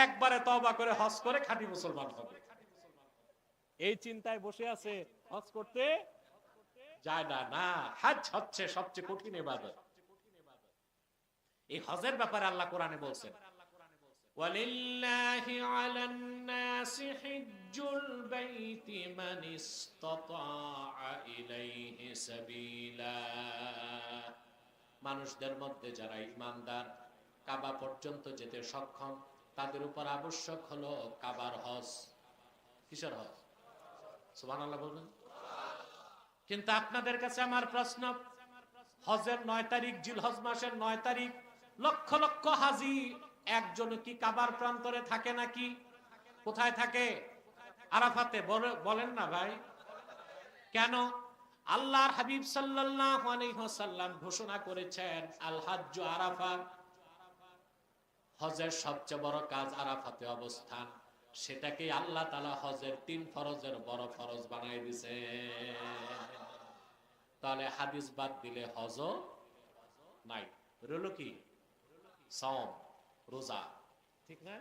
একবারে তওবা করে হজ করে খাঁটি মুসলমান হবে। এই চিন্তায় বসে আছে, হজ করতে যায় না। না, হজ হচ্ছে সবচেয়ে কঠিন ইবাদত। এই হজের ব্যাপারে আল্লাহ কোরআনে বলছেন, ওয়ালিল্লাহি আলান নাসি হিজ্জুল বাইতি মান ইসতাতাআ ইলাইহি সাবিলা। মানুষদের মধ্যে যারা ঈমানদার, কাবা পর্যন্ত যেতে সক্ষম, তাদের উপর আবশ্যক হলো কাবার হজ। কিসের হজ? সুবহানাল্লাহ বলবেন। কিন্তু আপনাদের কাছে আমার প্রশ্ন, হজের 9 তারিখ, জিলহজ মাসের 9 তারিখ লক্ষ লক্ষ হাজি একজন কি কাবার প্রান্তরে থাকে নাকি? কোথায় থাকে? আরাফাতে। বলেন না ভাই, কেন? আল্লাহর হাবিব সাল্লাল্লাহু আলাইহি ওয়াসাল্লাম ঘোষণা করেছেন, আল হাজ্জু আরাফা, হজের সবচেয়ে বড় কাজ আরাফাতে অবস্থান। সেটাকে আল্লাহ তাআলা হজের 3 ফরজের বড় ফরজ বানাই দিয়েছে। তাহলে হাদিস বাদ দিলে হজও নাই, রইল কি? সওম, রোজা। ঠিক না?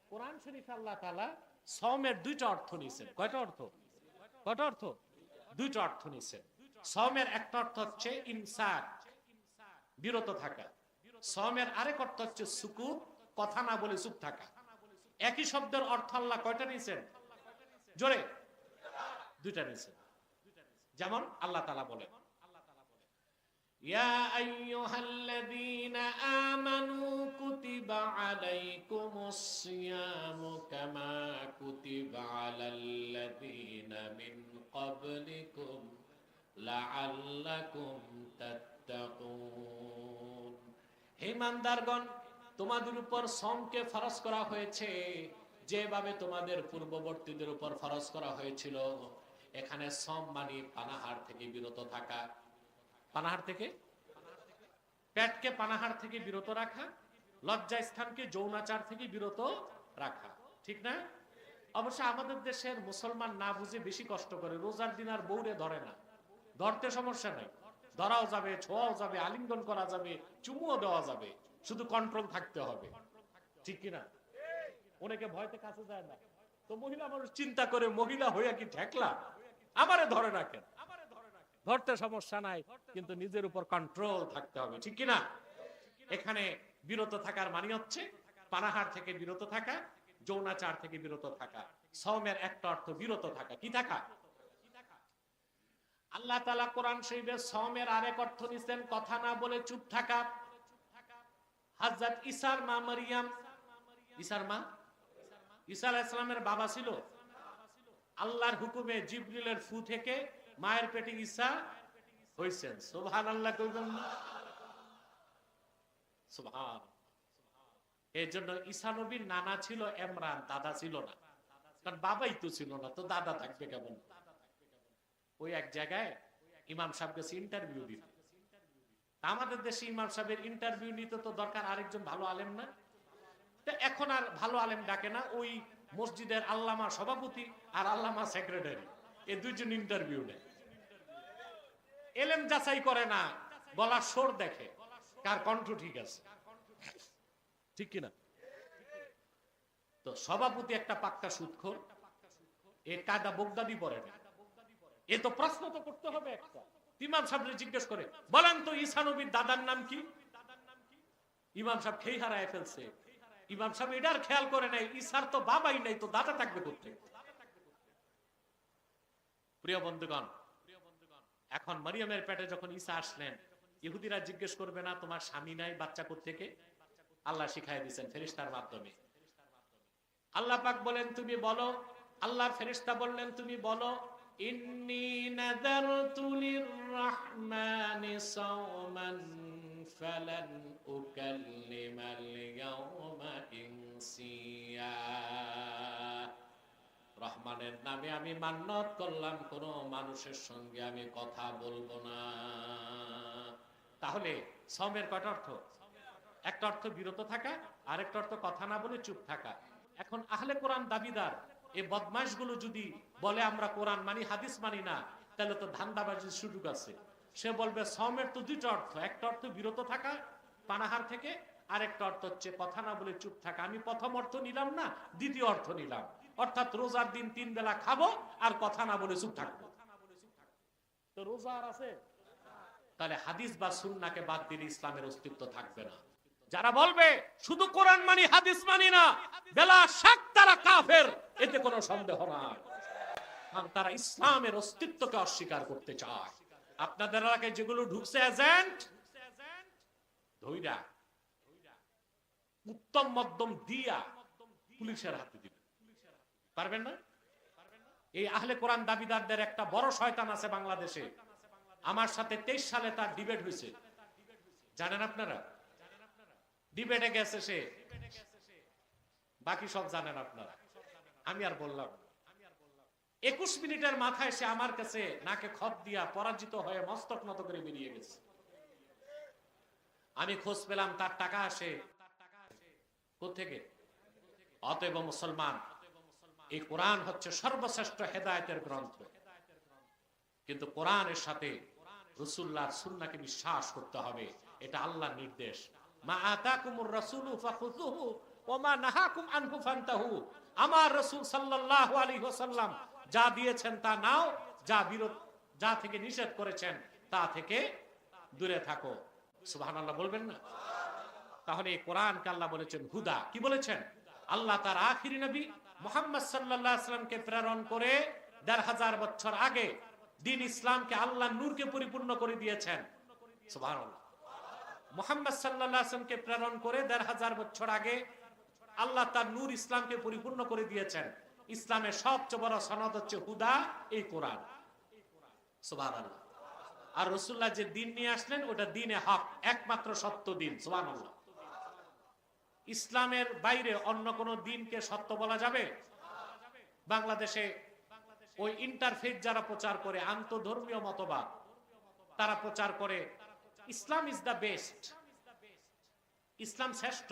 কোরআন শরীফে আল্লাহ তাআলা সওমের দুইটা অর্থ নিছেন। কয়টা অর্থ? কয়টা অর্থ? দুইটা অর্থ নিছেন। সওমের একটা অর্থ হচ্ছে ইমসাক, বিরত থাকা। সওমের আরেক অর্থ হচ্ছে সুকুত, কথা না বলে চুপ থাকা। একই শব্দের অর্থ আল্লাহ কয়টা নিছেন? জোরে দুইটা নিছেন। যেমন আল্লাহ তাআলা বলেন, ইয়া আইয়ুহাল্লাযীনা আমানু কুতিবা আলাইকুমুস সিয়ামু কামা কুতিবা আলাল্লাযীনা মিন ক্বাবলিকুম লাআল্লাকুম তাত্তাকুন। হে ইমানদারগণ, তোমাদের উপর সওমকে ফরজ করা হয়েছে যেভাবে তোমাদের পূর্ববর্তীদের উপর ফরজ করা হয়েছিল। এখানে সওম মানে পানাহার থেকে বিরত থাকা। পানাহার থেকে, পেটকে পানাহার থেকে বিরত রাখা, লজ্জা স্থানকে যৌনাচার থেকে বিরত রাখা, ঠিক না? অবশ্য আমাদের দেশের মুসলমান না বুঝে বেশি কষ্ট করে, রোজার দিন আর বউরে ধরে না। ধরতে সমস্যা নাই, ধরাও যাবে, ছোঁয়াও যাবে, আলিঙ্গন করা যাবে, চুমুও দেওয়া যাবে, শুধু কন্ট্রোল থাকতে হবে, ঠিক কিনা? অনেকে ভয়তে কাছে যায় না। তো মহিলা মানুষ চিন্তা করে, মহিলা হইয়া কি ঠেকলা, আমারে ধরে না কেন? ধরতে সমস্যা নাই, কিন্তু নিজের উপর কন্ট্রোল থাকতে হবে, ঠিক কিনা? এখানে বিরত থাকার মানে হচ্ছে পানাহার থেকে বিরত থাকা, যৌনাচার থেকে বিরত থাকা। সওমের একটা অর্থ বিরত থাকা। কি থাকা? আল্লাহ তাআলা কোরআন শরীফে সওমের আরেক অর্থ নিছেন কথা না বলে চুপ থাকা। হযরত ঈসার মা মারিয়াম, ঈসার মা, ঈসা আলাইহিস সালামের বাবা ছিল। আল্লাহর হুকুমে জিবরিলের ফু থেকে মায়ের পেটে ঈসা হইছেন। সুবহানাল্লাহ কইবেন না? সুবহান। এই জন্য ঈসা নবীর নানা ছিল ইমরান, দাদা ছিল না। কারণ বাবাই তো ছিল না, তো দাদা থাকবে কেমন? ওই এক জায়গায় ইমাম সাহেব গেছে ইন্টারভিউ দিতে। আমাদের দেশে ইমাম সাহেবের ইন্টারভিউ নিতে তো দরকার আরেকজন ভালো আলেম না? এখন আর ভালো আলেম ডাকে না, ওই মসজিদের আল্লামা সভাপতি আর আল্লামা সেক্রেটারি, এই দুইজন ইন্টারভিউ নেয়। এলেম যাচাই করে না, গলার সুর দেখে কার কণ্ঠ ঠিক আছে, ঠিক কিনা? তো সভাপতি একটা পাক্কা সুদখোর, এ কায়দা বোগদাদি পড়ে না। এ তো প্রশ্ন তো করতে হবে একটা। ইমাম সাহেব জিজ্ঞেস করে, বলেন তো ঈসা নবীর দাদার নাম কি? ইমাম সাহেব খেই হারায় ফেলছে। ইমাম সাহেব এটার খেয়াল করে নাই, ঈসার তো বাবাই নাই, তো দাদা থাকবে করতে। প্রিয় বন্ধুগণ, এখন মারিয়ামের পেটে যখন ঈসা আসলেন, ইহুদিরা জিজ্ঞেস করবে না তোমার স্বামী নাই, বাচ্চা কোত্থেকে? আল্লাহ শিখাই দিয়েছেন ফেরেশতার মাধ্যমে। আল্লাহ পাক বলেন তুমি বলো, আল্লাহর ফেরেশতা বললেন তুমি বলো, ইন্নী নাযারতু লিররহমানি সাওমান ফালান উকাল্লিমাল ইয়াওমা ইনসিয়া। রহমানের নামে আমি মান্নত করলাম, কোন মানুষের সঙ্গে আমি কথা বলবো না। তাহলে সওমের কয়টা অর্থ? একটা অর্থ বিরত থাকা, আরেকটা অর্থ কথা না বলে চুপ থাকা। এখন আহলে কোরআন দাবিদার এই বদমাইশগুলো যদি বলে আমরা কোরআন মানি হাদিস মানি না, তাহলে তো ধান্দাবাজির সুযোগ আছে। সে বলবে সওমের তো দুইটা অর্থ, একটা অর্থ বিরত থাকা পানাহার থেকে, আরেকটা অর্থ হচ্ছে কথা না বলে চুপ থাকা। আমি প্রথম অর্থ নিলাম না, দ্বিতীয় অর্থ নিলাম, অর্থাৎ রোজার দিন 3 বেলা খাবো আর কথা না বলে চুপ থাকবো। তো রোজা আর আছে? তাহলে হাদিস বা সুন্নাহকে বাদ দিলে ইসলামের অস্তিত্ব থাকবে না। যারা বলবে শুধু কোরআন মানি হাদিস মানি না, বেলা শাক তারা কাফের, এতে কোনো সন্দেহ নাই। কারণ তারা ইসলামের অস্তিত্বকে অস্বীকার করতে চায়। আপনাদের এলাকায় যেগুলো ঢুকছে এজেন্ট, ধইরা উত্তম মধ্যম দিয়া পুলিশের হাতে দিবে, পারবেন না? এই আহলে কোরআন দাবিদারদের একটা বড় শয়তান আছে বাংলাদেশে। আমার সাথে 23 সালে তার ডিবেট হয়েছে, জানেন আপনারা? ডিবেটে গেছে সে, বাকি সব জানেন আপনারা, আমি আর বললাম। 21 মিনিটের মাথায় সে আমার কাছে নাকে খত দিয়া পরাজিত হয়ে মস্তক নত করে বেরিয়ে গেছে। আমি খোঁজ পেলাম তার টাকা আসে কোত্থেকে? অতএব মুসলমান, এই কোরআন হচ্ছে সর্বশ্রেষ্ঠ হেদায়েতের গ্রন্থ, কিন্তু কোরআনের সাথে রাসূলুল্লাহর সুন্নাহকে বিশ্বাস করতে হবে। এটা আল্লাহর নির্দেশ। মা আতাকুমুর রাসূলু ফাখুযুহু ওয়া মা নাহাকুম আনহু ফান্তাহু। আমার রাসূল সাল্লাল্লাহু আলাইহি ওয়াসাল্লাম যা দিয়েছেন তা নাও, যা থেকে নিষেধ করেছেন তা থেকে দূরে থাকো। সুবহানাল্লাহ বলবেন না? তাহলে এই কোরআনকে আল্লাহ বলেছেন হুদা। কি বলেছেন? আল্লাহ তার আখিরি নবী মুহাম্মদ সাল্লাল্লাহু আলাইহি ওয়াসাল্লামকে প্রেরণ করে ১৫০০ বছর আগে দ্বীন ইসলামকে আল্লাহর নূরকে পরিপূর্ণ করে দিয়েছেন। সুবহানাল্লাহ। মুহাম্মদ সাল্লাল্লাহু আলাইহি ওয়াসাল্লামকে প্রেরণ করে ১৫০০ বছর আগে আল্লাহ তার নূর ইসলামকে পরিপূর্ণ করে দিয়েছেন। ইসলামের সবচেয়ে বড় সনদ হচ্ছে হুদা, এই কোরআন। সুবহানাল্লাহ। আর রাসূলুল্লাহ যে দ্বীন নিয়ে আসলেন ওটা দ্বীনে হক, একমাত্র সত্য দ্বীন। সুবহানাল্লাহ। ইসলামের বাইরে অন্য কোন দ্বীনকে সত্য বলা যাবে? বাংলাদেশে ওই ইন্টারফেথ যারা প্রচার করে, আন্তধর্মীয় মতবাদ, তারা প্রচার করে ইসলাম ইজ দ্য বেস্ট, ইসলাম শ্রেষ্ঠ,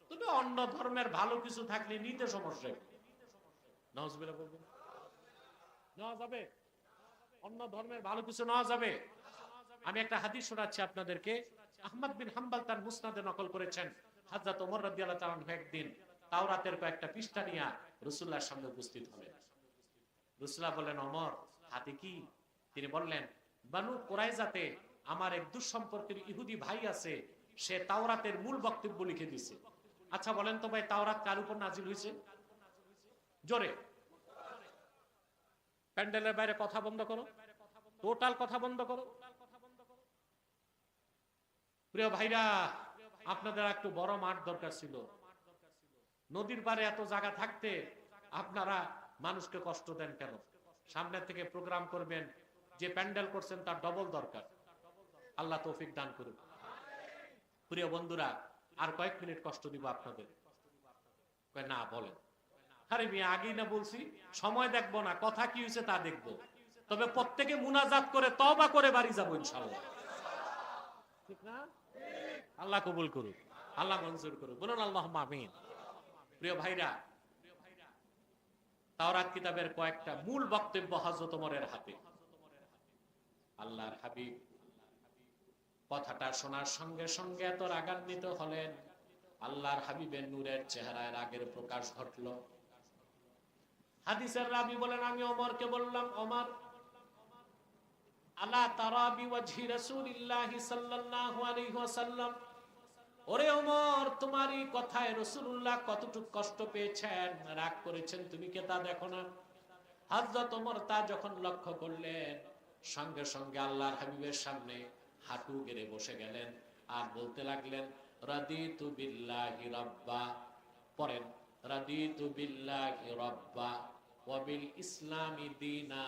তবে অন্য ধর্মের ভালো কিছু থাকলে নিতে সমস্যা। নাউজুবিল্লাহ বলবেন? নেওয়া যাবে? অন্য ধর্মের ভালো কিছু নেওয়া যাবে? আমি একটা হাদিস শোনাচ্ছি আপনাদেরকে। আহমদ বিন হাম্বল তার মুসনাদে নকল করেছেন, হযরত ওমর রাদিয়াল্লাহু তাআলা আনহু একদিন তাওরাতের কয়েকটা পৃষ্ঠা নিয়ে রাসূলুল্লাহর সামনে উপস্থিত হলেন। রাসূলুল্লাহ বললেন, ওমর হাতে কি? তিনি বললেন, বানু কুরাইজাতে আমার এক দুঃসম্পর্কের ইহুদি ভাই আছে, সে তাওরাতের মূল বক্তব্য লিখে দিয়েছে। আচ্ছা বলেন তো ভাই, তাওরাত কার উপর নাজিল হয়েছে? জোরে। প্যান্ডেলের বাইরে কথা বন্ধ করো, টোটাল কথা বন্ধ করো। প্রিয় ভাইরা, আপনাদের একটু বড় মাঠ দরকার ছিল। নদীর পারে এত জায়গা থাকতে আপনারা মানুষকে কষ্ট দেন কেন? সামনে থেকে প্রোগ্রাম করবেন, যে প্যান্ডেল করছেন তার ডবল দরকার। আল্লাহ তৌফিক দান করুন। প্রিয় বন্ধুরা, আর কয়েক মিনিট কষ্ট দিব আপনাদের। না বলেন, আরে মিয়া আগেই না বলছি, সময় দেখবো না, কথা কি হয়েছে তা দেখবো। তবে প্রত্যেকে মুনাজাত করে তওবা করে বাড়ি যাবো ইনশাআল্লাহ। ঠিক না? আল্লাহ কবুল করুন, আল্লাহ মঞ্জুর করুন, বলুন আল্লাহুম্মা আমিন। প্রিয় ভাইরা, তাওরাত কিতাবের কয়েকটা মূল বক্তব্য হযরত ওমরের হাতে। আল্লাহর হাবিব কথাটা শোনার সঙ্গে সঙ্গে এত রাগান্বিত হলেন, আল্লাহর হাবিবের নূরের চেহারায় রাগের প্রকাশ ঘটল। হাদিসের রাবী বলেন, আমি ওমরকে বললাম, ওমর আলা তারা বিওয়াজহি রাসূলিল্লাহি সাল্লাল্লাহু আলাইহি ওয়াসাল্লাম, ওরে ওমর, তোমারই কথায় রাসূলুল্লাহ কতটুকু কষ্ট পেয়েছেন, রাগ করেছেন, তুমি কি তা দেখো না? হযরত ওমর তা যখন লক্ষ্য করলেন, সঙ্গে সঙ্গে আল্লাহর হাবিবের সামনে হাঁটু গেড়ে বসে গেলেন আর বলতে লাগলেন, রাদিতু বিল্লাহি রাব্বা। পড়েন, রাদিতু বিল্লাহি রাব্বা ওয়া বিল ইসলামি দীনা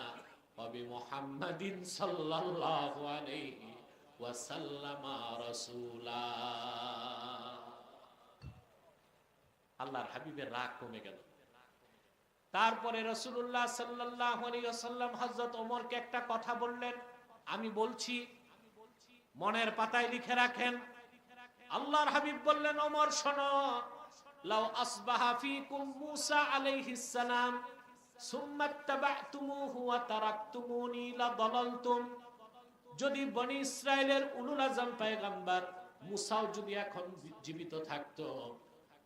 ওয়া বি মুহাম্মাদিন সাল্লাল্লাহু আলাইহি ওয়া সাল্লামা রাসূলা। আল্লাহর হাবিবের রাগ কমে গেল। তারপরে রাসূলুল্লাহ সাল্লাল্লাহু আলাইহি ওয়াসাল্লাম হযরত ওমরকে একটা কথা বললেন, আমি বলছি, মনের পাতায় লিখে রাখেন। আল্লাহর হাবিব বললেন, ওমর শোনো, লাউ আসবাহা ফীকুম মূসা আলাইহিস সালাম সুম্মা তাবাতুমুহু ওয়া তারাকতুমুনি লাদালালতুম। যদি বনি ইসরাইলের উলুল আযম পয়গম্বর মূসাও যদি এখন জীবিত থাকতো,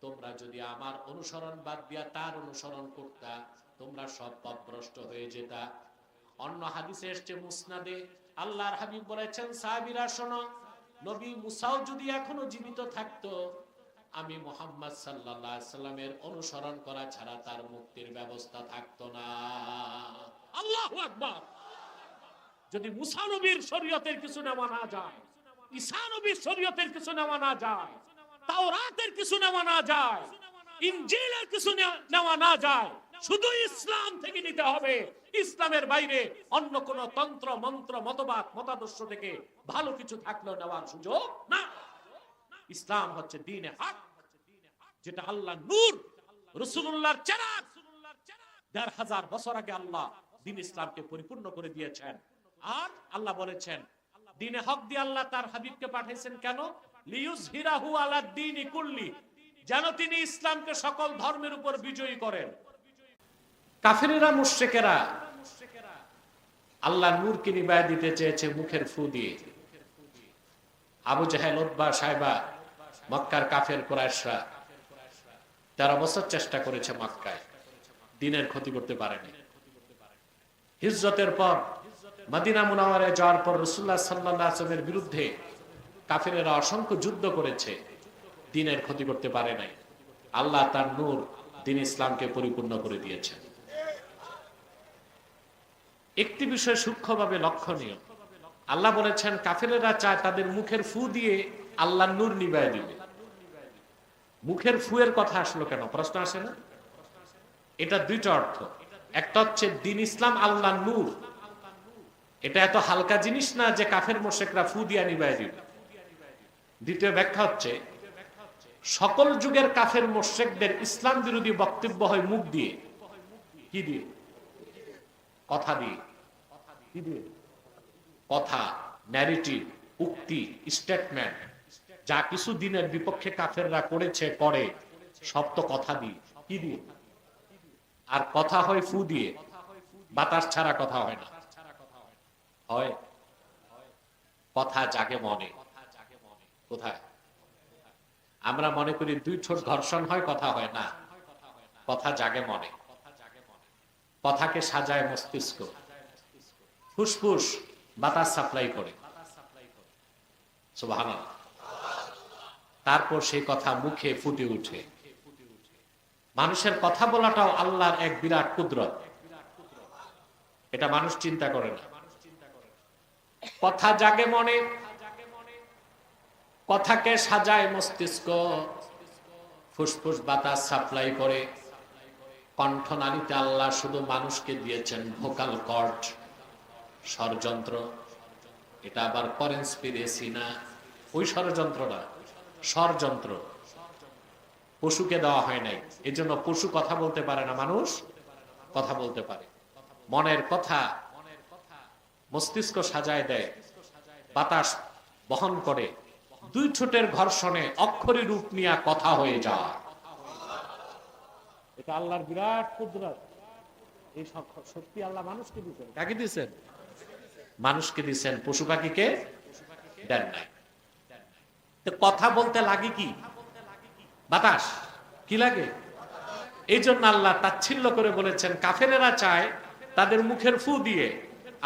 তোমরা যদি আমার অনুসরণ বাদ দিয়া তার অনুসরণ করতা, তোমরা সব পথভ্রষ্ট হয়ে যেতা। অন্য হাদিসে এসেছে মুসনাদে, আল্লাহর হাবিব বলেছেন, সাহাবীরা শোনো, নবী মুসাও যদি এখনো জীবিত থাকতো, আমি মুহাম্মদ সাল্লাল্লাহু আলাইহি সাল্লামের অনুসরণ করা ছাড়া তার মুক্তির ব্যবস্থা থাকতো না। আল্লাহু আকবার। যদি মুসা নবীর শরীয়তের কিছু নেওয়া না যায়, ঈসা নবীর শরীয়তের কিছু নেওয়া না যায়, তাওরাতের কিছু নেওয়া না যায়, ইনজিলের কিছু নেওয়া না যায়, শুধু ইসলাম থেকে নিতে হবে। ইসলামের বাইরে অন্য কোন তন্ত্র মন্ত্র মতবাদ মতাদর্শ থেকে ভালো কিছু থাকলেও নেওয়ার সুযোগ না। ইসলাম হচ্ছে দ্বীনে হক, যেটা আল্লাহ নূর, রাসূলুল্লাহর চেরাগ। ১৫০০ বছর আগে আল্লাহ দ্বীন ইসলামকে পরিপূর্ণ করে দিয়েছেন। আর আল্লাহ বলেছেন, দ্বীনে হক দিয়ে আল্লাহ তার হাবিবকে পাঠিয়েছেন কেন? লিইয়ুযহিরাহু আলাদ দ্বীনি কুল্লি, যেন তিনি ইসলামকে সকল ধর্মের উপর বিজয়ী করেন। কাফেরেরা মুশরিকেরা আল্লাহর নূরকে নিভায় দিতে চেয়েছে মুখের ফু দিয়ে। আবু জাহেল, উতবা, সাইবা, মক্কার কাফের কুরাইশরা 13 বছর চেষ্টা করেছে মক্কায়, দ্বীনের ক্ষতি করতে পারেনি। হিজরতের পর মদিনা মুনাওয়ারায় যাওয়ার পর রাসূলুল্লাহ সাল্লাল্লাহু আলাইহি ওয়াসাল্লামের বিরুদ্ধে কাফিরেরা অসংখ্য যুদ্ধ করেছে, দ্বীনের ক্ষতি করতে পারে নাই। আল্লাহ তার নূর দ্বীন ইসলামকে পরিপূর্ণ করে দিয়েছেন। একটি বিষয় সূক্ষ্মভাবে লক্ষণীয়, আল্লাহ বলেছেন কাফিরেরা চায় তাদের মুখের ফু দিয়ে আল্লাহর নূর নিভায় দিবে। মুখের ফুয়ের কথা আসলো কেন, প্রশ্ন আসে না? এটা দুইটা অর্থ। একটা হচ্ছে দ্বীন ইসলাম আল্লাহর নূর, এটা এত হালকা জিনিস না যে কাফের মুশরিকরা ফু দিয়া নিভায় দিবে। দ্বিতীয় ব্যাখ্যা হচ্ছে সকল যুগের কাফের মুশরিকদের ইসলাম বিরোধী বক্তব্য হয় মুখ দিয়ে। কি দিয়ে? কথা দিয়ে। কি দিয়ে? কথা, ন্যারেটিভ, উক্তি, স্টেটমেন্ট, যা কিছু দিনের বিপক্ষে কাফেররা করেছে করে, সব তো কথা দিয়ে। কি দিয়ে? আর কথা হয় ফু দিয়ে, বাতাস ছাড়া কথা হয় না। হয় কথা জাগে মনে। কোথায়? আমরা মনে করি দুই ঠোঁট ঘর্ষণ হয়, কথা হয় না। কথা জাগে মনে, কথাকে সাজায় মস্তিষ্ক, ফুসফুস বাতাস সাপ্লাই করে, সুবহানাল্লাহ। তারপর সেই কথা মুখে ফুটে উঠে। মানুষের কথা বলাটাও আল্লাহর এক বিরাট কুদরত, এটা মানুষ চিন্তা করে না। কথা জাগে মনে, কথাকে সাজায় মস্তিষ্ক, ফুসফুস বাতাস সাপ্লাই করে। কণ্ঠনালীতে আল্লাহ শুধু মানুষকে দিয়েছেন ভোকাল কর্ড, ষড়যন্ত্র। এটা আবার কনস্পিরেসি না, ওই ষড়যন্ত্র না, ষড়যন্ত্র। পশুকে দেওয়া হয় নাই, এজন্য পশু কথা বলতে পারে না, মানুষ কথা বলতে পারে। মনের কথা মস্তিষ্ক সাজায় দেয়, বাতাস বহন করে। দুই ঠোঁটের ঘর্ষণে অক্ষরী রূপ নিয়ে কথা হয়ে যায়। এটা আল্লাহর বিরাট কুদরত। এই শক্তি আল্লাহ মানুষকে দিয়েছেন। কাকে দিয়েছেন? মানুষকে দিয়েছেন, পশু পাখিকে দেন নাই। কথা বলতে লাগে কি? বাতাস। কি লাগে? এই জন্য আল্লাহ তাচ্ছিল্য করে বলেছেন কাফেরেরা চায় তাদের মুখের ফু দিয়ে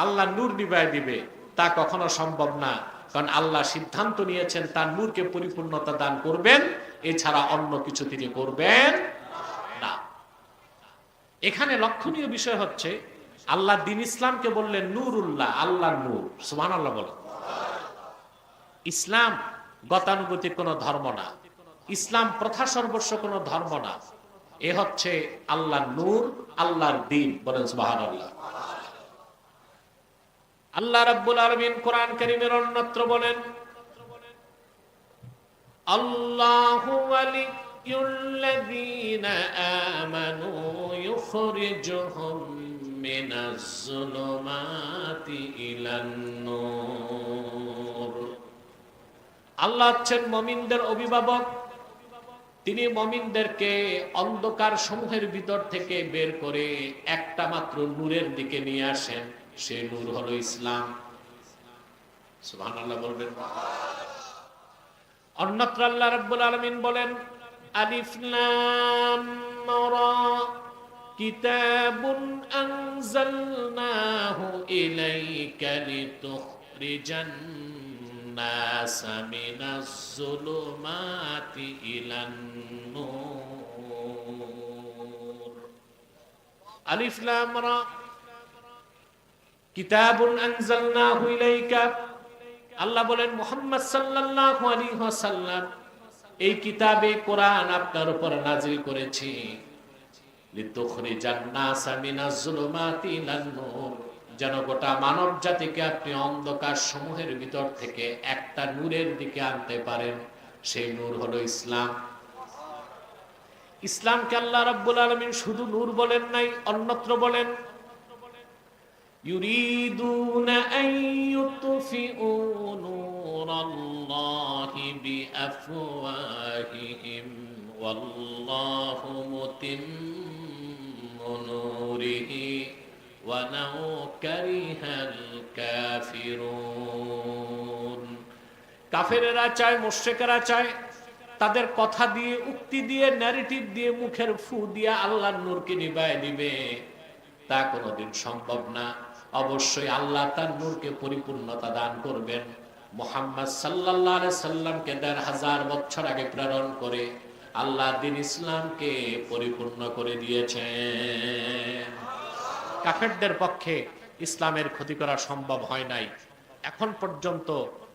আল্লাহ নূর নিভায় দিবে, তা কখনো সম্ভব না। কারণ আল্লাহ সিদ্ধান্ত নিয়েছেন তার নূরকে পরিপূর্ণতা দান করবেন, এছাড়া অন্য কিছু তিনি করবেন না। এখানে লক্ষণীয় বিষয় হচ্ছে আল্লাহ দ্বীন ইসলামকে বললেন নূরুল্লাহ, আল্লাহর নূর। সুবহানাল্লাহ বলেন। ইসলাম গতানুগতিক কোন ধর্ম না, ইসলাম প্রথা সর্বস্ব কোন ধর্ম না। এ হচ্ছে আল্লাহর নূর, আল্লাহর দ্বীন। বলেন সুবহানাল্লাহ। আল্লাহ রাব্বুল আলামিন কোরআন কারীমের অন্যত্র বলেন আল্লাহু ওয়ালিয়্যুল্লাযীনা আমানু ইউখরিজুহুম মিনাজ যুলুমাতি ইলান নূর। আল্লাহ হচ্ছেন মুমিনদের অভিভাবক, তিনি মুমিনদেরকে অন্ধকার সমূহের ভিতর থেকে বের করে একটা মাত্র নূরের দিকে নিয়ে আসেন, সেই নূর হলো ইসলাম। সুবহানাল্লাহ বলবেন। অন্যত্র আল্লাহ রাব্বুল আলামিন বলেন আলিফ লাম রা কিতাবুন আনজালনাহু ইলাইকা লিতুখরিজান নাসা মিনাজ যুলুমাতি ইলান নূর। আলিফ লাম রা কিতাবুন আনজালনাহু ইলাইকা। আল্লাহ বলেন মুহাম্মদ সাল্লাল্লাহু আলাইহি ওয়াসাল্লাম, এই কিতাবে কোরআন আপনার উপর নাজিল করেছি লিতুখরিজান নাসা মিনাজ যুলুমাতি ইলান নূর, যেন গোটা মানব জাতিকে আপনি অন্ধকার সমূহের ভিতর থেকে একটা নূরের দিকে আনতে পারেন, সেই নূর হলো ইসলাম। ইসলামকে আল্লাহ রাব্বুল আলামিন শুধু নূর বলেন নাই, অন্যত্র বলেন ইউরিদুনা আন ইউতফিউ নূরাল্লাহি বিআফওয়াহিহিম ওয়াল্লাহু মুতিম্মু নূরিহি ওয়ালাউ কারিহাল কাফিরুন। কাফেরেরা চায়, মুশরিকেরা চায় তাদের কথা দিয়ে, উক্তি দিয়ে, ন্যারেটিভ দিয়ে, মুখের ফু দিয়ে আল্লাহর নূরকে নিভায় দিবে, তা কোনোদিন সম্ভব না। অবশ্যই আল্লাহ তার নূরকে পরিপূর্ণতা দান করবেন। মুহাম্মদ সাল্লাল্লাহু আলাইহি সাল্লামকে ১৫০০ বছর আগে প্রেরণ করে আল্লাহ দ্বীন ইসলামকে পরিপূর্ণ করে দিয়েছেন। কাফেরদের পক্ষে ইসলামের ক্ষতি করা সম্ভব হয় নাই, এখন পর্যন্ত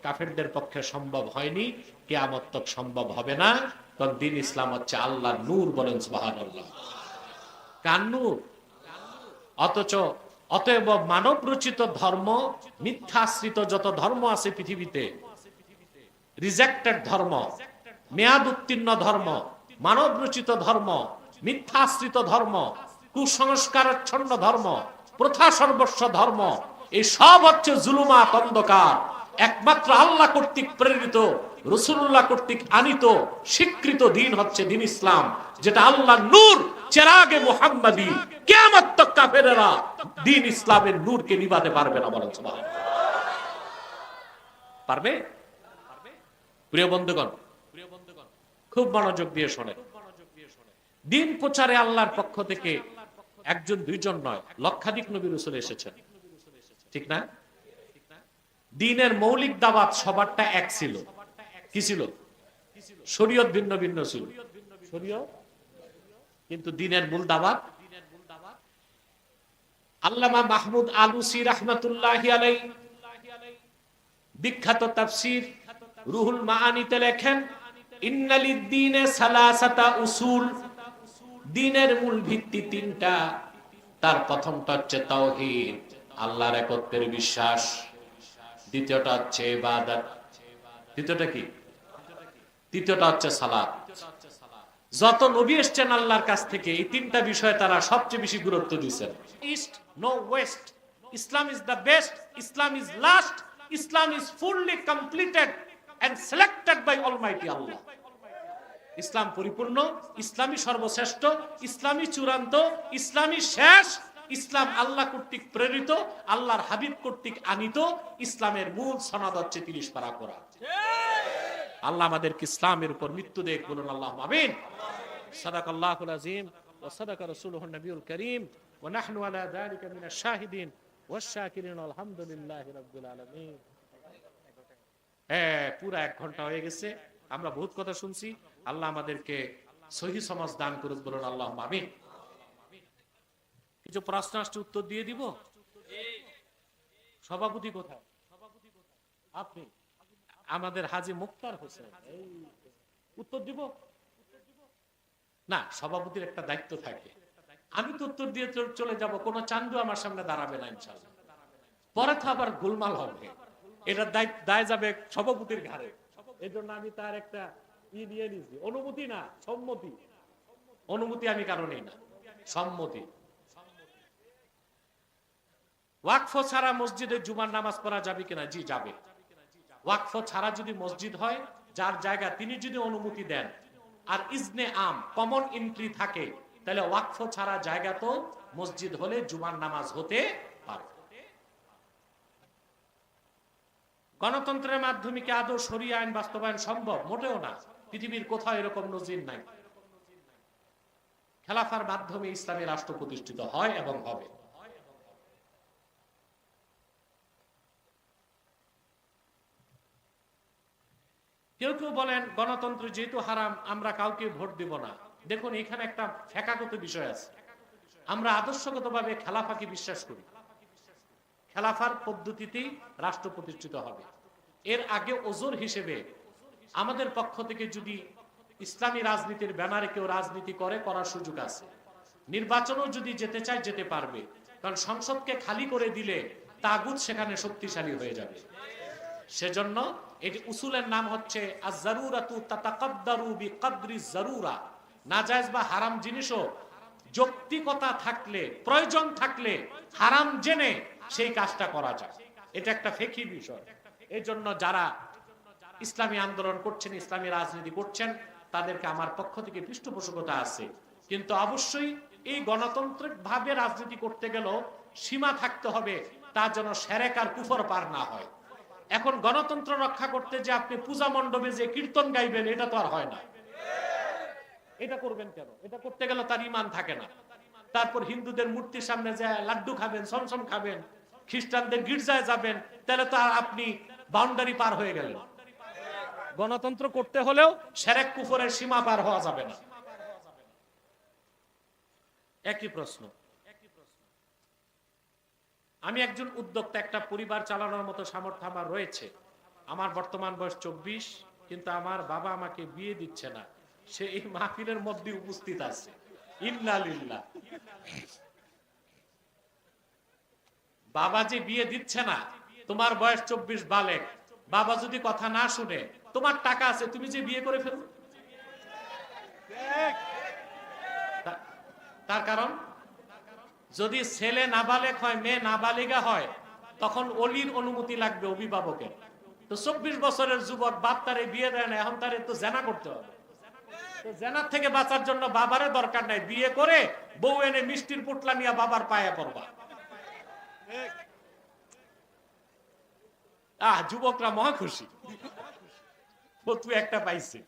কাফেরদের পক্ষে সম্ভব হয়নি, কিয়ামত তক সম্ভব হবে না। কারণ দ্বীন ইসলাম হচ্ছে আল্লাহর নূর, বলেন সুবহানাল্লাহ। কার নূর? অতএব মানব রচিত ধর্ম, মিথ্যাশ্রিত যত ধর্ম আছে পৃথিবীতে, রিজেক্টেড ধর্ম, মেয়াদ উত্তীর্ণ ধর্ম, মানব রচিত ধর্ম, মিথ্যাশ্রিত ধর্ম, কুসংস্কারাচ্ছন্ন ধর্ম, প্রথা সর্বস্ব ধর্ম, এই সব হচ্ছে জুলুমাত, অন্ধকার। একমাত্র আল্লাহ কর্তৃক প্রেরিত, রাসূলুল্লাহ কর্তৃক আনিত স্বীকৃত দ্বীন হচ্ছে দ্বীন ইসলাম, যেটা আল্লাহর নূর, চেরাগে মুহাম্মাদি। কিয়ামত তক কাফেররা দ্বীন ইসলামের নূরকে নিভাতে পারবে না, বলেন সুবহানাল্লাহ। পারবে? প্রিয় বন্ধুগণ, খুব মনোযোগ দিয়ে শোনেন। দ্বীন প্রচারে আল্লাহর পক্ষ থেকে একজন দুইজন নয়, লক্ষাধিক নবী রাসূল এসেছেন, ঠিক না? দ্বীনের মৌলিক দাওয়াত সবারটা এক ছিল। কি ছিল? শরীয়ত ভিন্ন ভিন্ন ছিল, শরীয়ত, কিন্তু দ্বীনের মূল দাওয়াত। আল্লামা মাহমুদ আলুসি রাহমাতুল্লাহি আলাইহি বিখ্যাত তাফসীর রুহুল মাআনিতে লেখেন, ইন্নালিদ দ্বীনে সালাসাতা উসুল, দ্বীনের মূল ভিত্তি তিনটা। তার প্রথমটা হচ্ছে তাওহীদ, আল্লাহর একত্বের বিশ্বাস। দ্বিতীয়টা হচ্ছে ইবাদত। দ্বিতীয়টা কি? তৃতীয়টা হচ্ছে সালাত। যত নবী এসেছেন আল্লাহর কাছ থেকে, এই তিনটা বিষয়ে তারা সবচেয়ে বেশি গুরুত্ব দিয়েছেন। East no west, Islam is the best, Islam is last, Islam is fully completed and selected by Almighty Allah. ইসলাম পরিপূর্ণ, ইসলামই সর্বশ্রেষ্ঠ, ইসলামই চূড়ান্ত, ইসলামই শেষ। ইসলাম আল্লাহ কর্তৃক প্রেরিত, আল্লাহর হাবিব কর্তৃক আনিত। ইসলামের মূল সনদ হচ্ছে ৩০ পারা কোরআন। আল্লাহ আমাদেরকে ইসলামের উপর মৃত্যু দেখ, বলুন আল্লাহুম্মা আমিন। সাদাকাল্লাহুল আযীম ওয়া সাদাকা রাসূলুহুন নবিয়ুল কারীম ওয়া নাহনু আলা যালিকা মিনাশ শাহিদিন ওয়াশ শাকিরিন আলহামদুলিল্লাহি রাব্বিল আলামিন। পুরা ১ ঘন্টা হয়ে গেছে, আমরা বহুত কথা শুনছি। আল্লাহ আমাদেরকে সহিহ সমাজ দান করুক, বলুন আল্লাহুম্মা আমিন। কিছু প্রশ্ন আসছে, উত্তর দিয়ে দিব। সভাপতি কোথায়? আপনি? আমাদের হাজী মুক্তার হোসেন, উত্তর দিব না? সভাপতির একটা দায়িত্ব থাকে, আমি তো উত্তর দিয়ে চলে যাব, কোন চান্দু আমার সামনে দাঁড়াবে না ইনশাআল্লাহ। পরে তো আবার গোলমাল হবে, এটা দায় যাবে সভাপতির ঘাড়ে। এই জন্য আমি তার একটা নিয়ে নিয়েছি, অনুমতি না সম্মতি। অনুমতি আমি কারণেই না, সম্মতি। ওয়াকফ ছাড়া মসজিদে জুমার নামাজ পড়া যাবে কিনা? জি যাবে। ওয়াকফ ছাড়া যদি মসজিদ হয়, যার জায়গা তিনি যদি অনুমতি দেন আর ইজনে আম, কমন এন্ট্রি থাকে, তাহলে ওয়াকফ ছাড়া জায়গা তো মসজিদ হলে জুমার নামাজ হতে পারে। গণতন্ত্রের মাধ্যমে কি আদৌ শরিয়া আইন বাস্তবায়ন সম্ভব? মোটেও না, পৃথিবীর কোথাও এরকম নজির নাই। খেলাফার মাধ্যমে ইসলামী রাষ্ট্র প্রতিষ্ঠিত হয় এবং হবে। কেউ কেউ বলেন গণতন্ত্র যেহেতু হারাম, আমরা কাউকে ভোট দিব না। দেখুন, এখানে একটা ফেকাগত বিষয় আছে। আমরা আদর্শগতভাবে খেলাফাকে বিশ্বাস করি, খেলাফার পদ্ধতিতেই রাষ্ট্র প্রতিষ্ঠিত হবে। এর আগে ওজোর হিসেবে আমাদের পক্ষ থেকে যদি ইসলামী রাজনীতির ব্যানারে কেউ রাজনীতি করে, করার সুযোগ আছে। নির্বাচনও যদি যেতে চায়, যেতে পারবে, কারণ সংসদকে খালি করে দিলে তাগুত সেখানে শক্তিশালী হয়ে যাবে। সেজন্য এটি উসুলের নাম হচ্ছে আজ-জারুরাতু তাতাকাদ্দারু বিকদরি জারুরা। নাজায়েজ বা হারাম জিনিসও যৌক্তিকতা থাকলে, প্রয়োজন থাকলে হারাম জেনে সেই কাজটা করা যায়। এটা একটা ফিকহি বিষয়। এই জন্য যারা ইসলামী আন্দোলন করছেন, ইসলামী রাজনীতি করছেন, তাদেরকে আমার পক্ষ থেকে পৃষ্ঠপোষকতা আছে। কিন্তু অবশ্যই এই গণতান্ত্রিক ভাবে রাজনীতি করতে গেলেও সীমা থাকতে হবে, তা যেন শিরক আর কুফর পার না হয়। এখন গণতন্ত্র রক্ষা করতে যে আপনি পূজা মণ্ডপে যে কীর্তন গাইবেন, এটা তো আর হয় না। এটা করবেন কেন? এটা করতে গেলে তার ঈমান থাকে না। তারপর হিন্দুদের মূর্তির সামনে যায় লাড্ডু খাবেন, সমসম খাবেন, খ্রিস্টানদের গির্জায় যাবেন, তাহলে তো আপনি বাউন্ডারি পার হয়ে গেলেন। গণতন্ত্র করতে হলেও শিরক কুফরের সীমা পার হওয়া যাবে না। একই প্রশ্ন। আমি একজন উদ্যোক্তা, একটা পরিবার চালানোর মতো সামর্থ্য আমার রয়েছে। আমার বর্তমান বয়স 24, কিন্তু আমার বাবা আমাকে বিয়ে দিচ্ছে না। সে এই মাহফিলের মধ্যে উপস্থিত আছে। ইন্না লিল্লাহ। বাবা যে বিয়ে দিচ্ছে না, তোমার বয়স 24, বালেক, বাবা যদি কথা না শুনে, তোমার টাকা আছে, তুমি যে বিয়ে করে ফেলো। তার কারণ, যদি ছেলে নাবালেক হয়, মেয়ে নাবালিগা হয়, তখন অলির অনুমতি লাগবে, অভিভাবকের। তো 24 বছরের যুবক, বাপ তারে বিয়ে দেয় না, এখন তারে তো জেনা করতে হবে। জেনার থেকে বাঁচার জন্য বাবারে দরকার নাই, বিয়ে করে বউ এনে মিষ্টির পুটলা নিয়ে বাবার পায়ে পড়বা। যুবকরা মহা খুশি, ফতোয়া একটা পাইছে।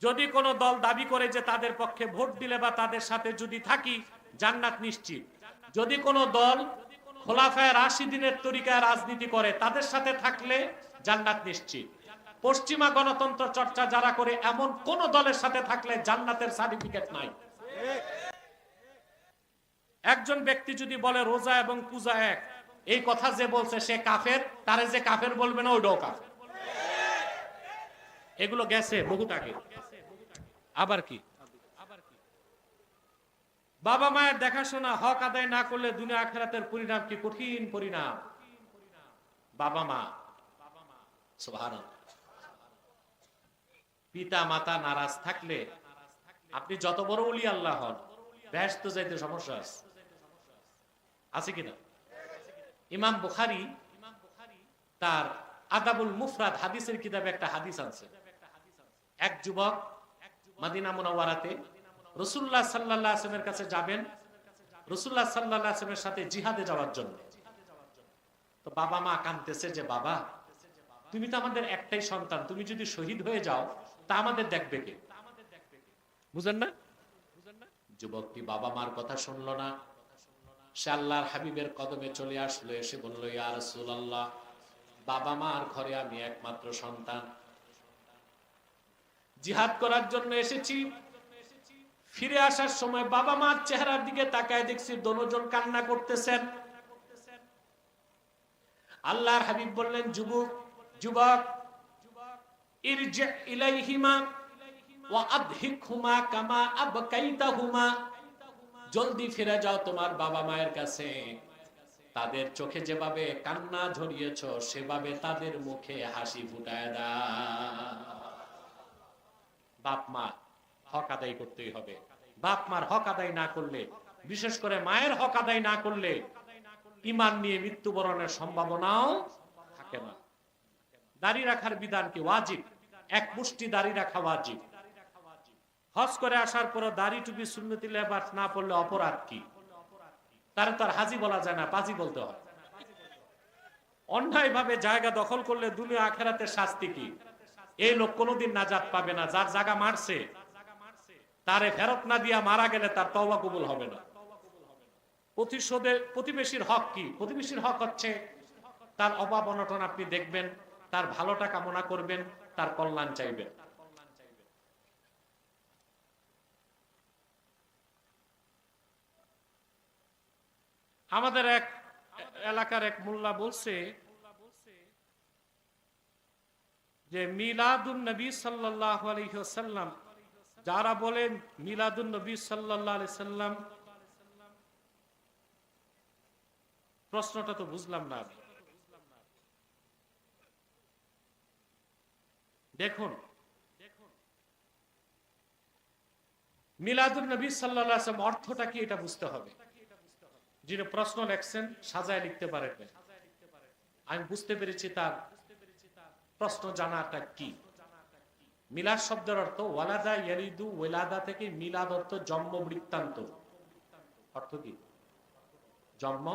যদি কোন দল দাবি করে যে তাদের পক্ষে ভোট দিলে বা তাদের সাথে যদি থাকি জান্নাত নিশ্চিত, যদি কোন দল খোলাফায়ে রাশিদিনের তরিকায় রাজনীতি করে তাদের সাথে থাকলে জান্নাত নিশ্চিত। পশ্চিমা গণতন্ত্র চর্চা যারা করে এমন কোন দলের সাথে থাকলে জান্নাতের সার্টিফিকেট নাই। একজন ব্যক্তি যদি বলে রোজা এবং পূজা এক, এই কথা যে বলছে সে কাফের, তারে যে কাফের বলবে না ওইটাও কাফের। এগুলো গেছে বহুত আগে। আবার কি, বাবা মায়ের দেখাশোনা হক আদায় না করলে দুনিয়া আখিরাতের পরিণাম কি কঠিন পরিণাম। বাবা মা, সুবহানাল্লাহ, পিতা মাতা নারাজ থাকলে আপনি যত বড় ওলি আল্লাহ হন, বেহেশত যাইতে সমস্যা আছে কিনা? ইমাম বুখারী তার আদাবুল মুফরাদ হাদিসের কিতাবে একটা হাদিস আছে। এক যুবক মদিনা মুনাওয়ারাতে রাসূলুল্লাহ সাল্লাল্লাহু আলাইহি ওয়াসাল্লামের কাছে যাবেন, রাসূলুল্লাহ সাল্লাল্লাহু আলাইহি ওয়াসাল্লামের সাথে জিহাদে যাওয়ার জন্য। তো বাবা মা কাঁদতেছে যে বাবা, তুমি তো আমাদের একটাই সন্তান, তুমি যদি শহীদ হয়ে যাও তা আমাদের দেখবে কে? বুঝেন না? যুবকটি বাবা মার কথা শুনলো না, সে আল্লাহর হাবিবের কদমে চলে আসলো, এসে বলল, ইয়া রাসূলুল্লাহ, বাবা মার ঘরে আমি একমাত্র সন্তান, জিহাদ করার জন্য এসেছি। ফিরে আসার সময় বাবা মার চেহারার দিকে তাকায় দেখছি দোনোজন কান্না করতেছেন। আল্লাহর হাবিব বললেন, যুবক, ইরজি ইলাইহিমা ওয়া আদহিকহুমা কামা আবকাইতাহুমা, জলদি ফিরে যাও তোমার বাবা মায়ের কাছে, তাদের চোখে যেভাবে কান্না ঝরিয়েছো সেভাবে তাদের মুখে হাসি ফুটায় দাও। বাপ মা হক আদায় করতেই হবে। বাপ মার হক আদায় না করলে, বিশেষ করে মায়ের হক আদায় না করলে, ঈমান নিয়ে মৃত্যুবরণের সম্ভাবনাও থাকে না। দাড়ি রাখার বিধান কি? ওয়াজিব। এক মুষ্টি দাড়ি রাখা ওয়াজিব। হজ করে আসার পর দাড়ি টুপি সুন্নতি লেবাস না পড়লে অপরাধ কি? তার হাজি বলা যায় না, পাজি বলতে হয়। অন্যায় ভাবে জায়গা দখল করলে দুনিয়া আখিরাতের শাস্তি কি? এই লোক কোনোদিন নাজাত পাবে না। যার জায়গা মারছে তারে ফেরত না দিয়া মারা গেলে তার তওবা কবুল হবে না। প্রতিবেশীর হক কি? প্রতিবেশীর হক হচ্ছে তার অভাব অনটন আপনি দেখবেন, তার ভালোটা কামনা করবেন, তার কল্যাণ চাইবেন। আমাদের এক এলাকার এক মোল্লা বলছে যে মিলাদুন নবী সাল্লাল্লাহু আলাইহি ওয়াসাল্লাম, যারা বলেন মিলাদুন নবী সাল্লাল্লাহু আলাইহি সাল্লাম, প্রশ্নটা তো বুঝলাম না। দেখুন, মিলাদুন নবী সাল্লাল্লাহু আলাইহি ওয়াসাল্লাম অর্থটা কি এটা বুঝতে হবে। যিনি প্রশ্ন লেখছেন সাজায় লিখতে পারেন, আমি বুঝতে পেরেছি তার প্রশ্ন জানাটা কি। মিলাদ শব্দের অর্থ ওয়ালাদা ইয়ালিদু, ওয়ালাদা থেকে মিলাদ অর্থ জন্ম বৃত্তান্ত। অর্থ কি? জন্ম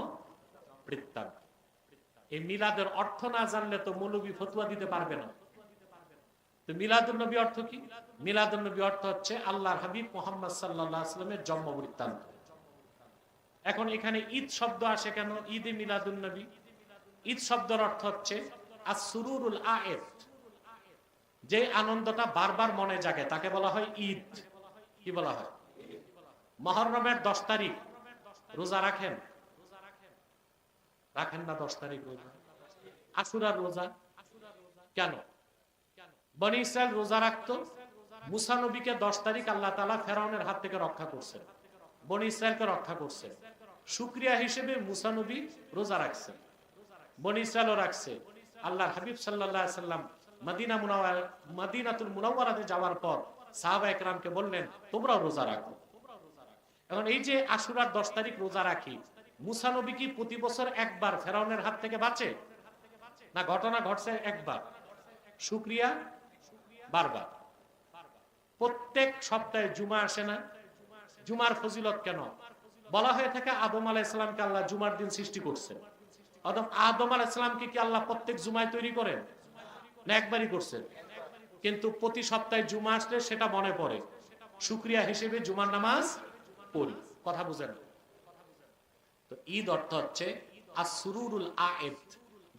বৃত্তান্ত। এই মিলাদের অর্থ না জানলে তো মৌলবী ফতোয়া দিতে পারবে না। তো মিলাদুন নবী অর্থ কি? মিলাদুন নবী অর্থ হচ্ছে আল্লাহর হাবিব মুহাম্মদ সাল্লাল্লাহু আলাইহি ওয়াসাল্লামের জন্ম বৃত্তান্ত। এখন এখানে ঈদ শব্দ আসে কেন? ঈদে মিলাদুন নবী, ঈদ শব্দের অর্থ হচ্ছে আসরুরুল আয়েদ, যে আনন্দটা বারবার মনে জাগে তাকে বলা হয় ঈদ। কি বলা হয়? মুহররমের 10 তারিখ রোজা রাখেন? রাখেন না 10 তারিখ রোজা? আশুরার রোজা কেন? বনি ইসরাইল রোজা রাখতো, মুসা নবীকে 10 তারিখ আল্লাহ তাআলা ফেরাউনের হাত থেকে রক্ষা করছেন, বনি ইসরাইলকে রক্ষা করছেন। শুকরিয়া হিসেবে মুসা নবী রোজা রাখছেন, বনি ইসরাইলও রাখছে। আল্লাহর হাবিব সাল্লাল্লাহু আলাইহি সাল্লাম মদিনাতুল মুনাওয়ারাতে যাওয়ার পর সাহাবায়ে কেরামকে বললেন তোমরাও রোজা রাখো। এখন এই যে আশুরার 10 তারিখ রোজা রাখি, মুসা নবী কি প্রতি বছর একবার ফেরাউনের হাত থেকে বাঁচে? না, ঘটনা ঘটছে একবার। শুকরিয়া বারবার। প্রত্যেক সপ্তাহে জুমা আসে না? জুমার ফজিলত কেন? বলা হয়ে থাকে আদম আলাইহিস সালামকে আল্লাহ জুমার দিন সৃষ্টি করছেন। আদম আলাইহিস সালামকে কি আল্লাহ প্রত্যেক জুমায় তৈরি করেন? না, একবারই করছেন। কিন্তু প্রতি সপ্তাহে জুমা আসলে সেটা মনে পড়ে, শুকরিয়া হিসেবে জুমার নামাজ পড়ি। কথা বুঝেন? তো ঈদ অর্থ হচ্ছে আসরুরুল আয়েদ,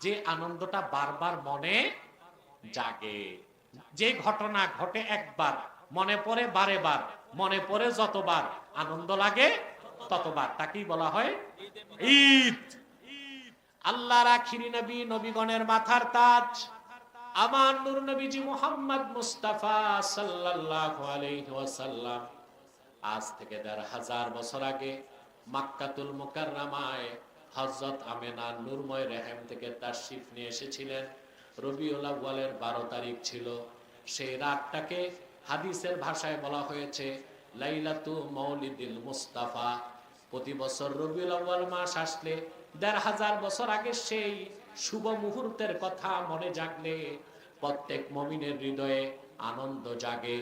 যে আনন্দটা বারবার মনে জাগে, যে ঘটনা ঘটে একবার মনে পড়ে বারে বার, মনে পড়ে যতবার আনন্দ লাগে ততবার, তাকেই বলা হয় ঈদ। আল্লাহর আখিরি নবী, নবীগণের মাথার তাজ আমার নূর নবীজি মুহাম্মদ মুস্তাফা সাল্লাল্লাহু আলাইহি ওয়াসাল্লাম আজ থেকে ১৫০০ বছর আগে মক্কাতুল মুকাররমায় হযরত আমেনা নূরময় রেহেম থেকে তাশরিফ নিয়ে এসেছিলেন। রবিউল আউয়ালের 12 তারিখ ছিল। সেই রাতটাকে হাদিসের ভাষায় বলা হয়েছে লাইলাতু মাউলিদিল মুস্তাফা। প্রতি বছর রবিউল আউয়াল মাস আসলে ১৫০০ বছর আগে সেই শুভ মুহূর্তের কথা মনে জাগলে প্রত্যেক মুমিনের হৃদয়ে আনন্দ জাগে।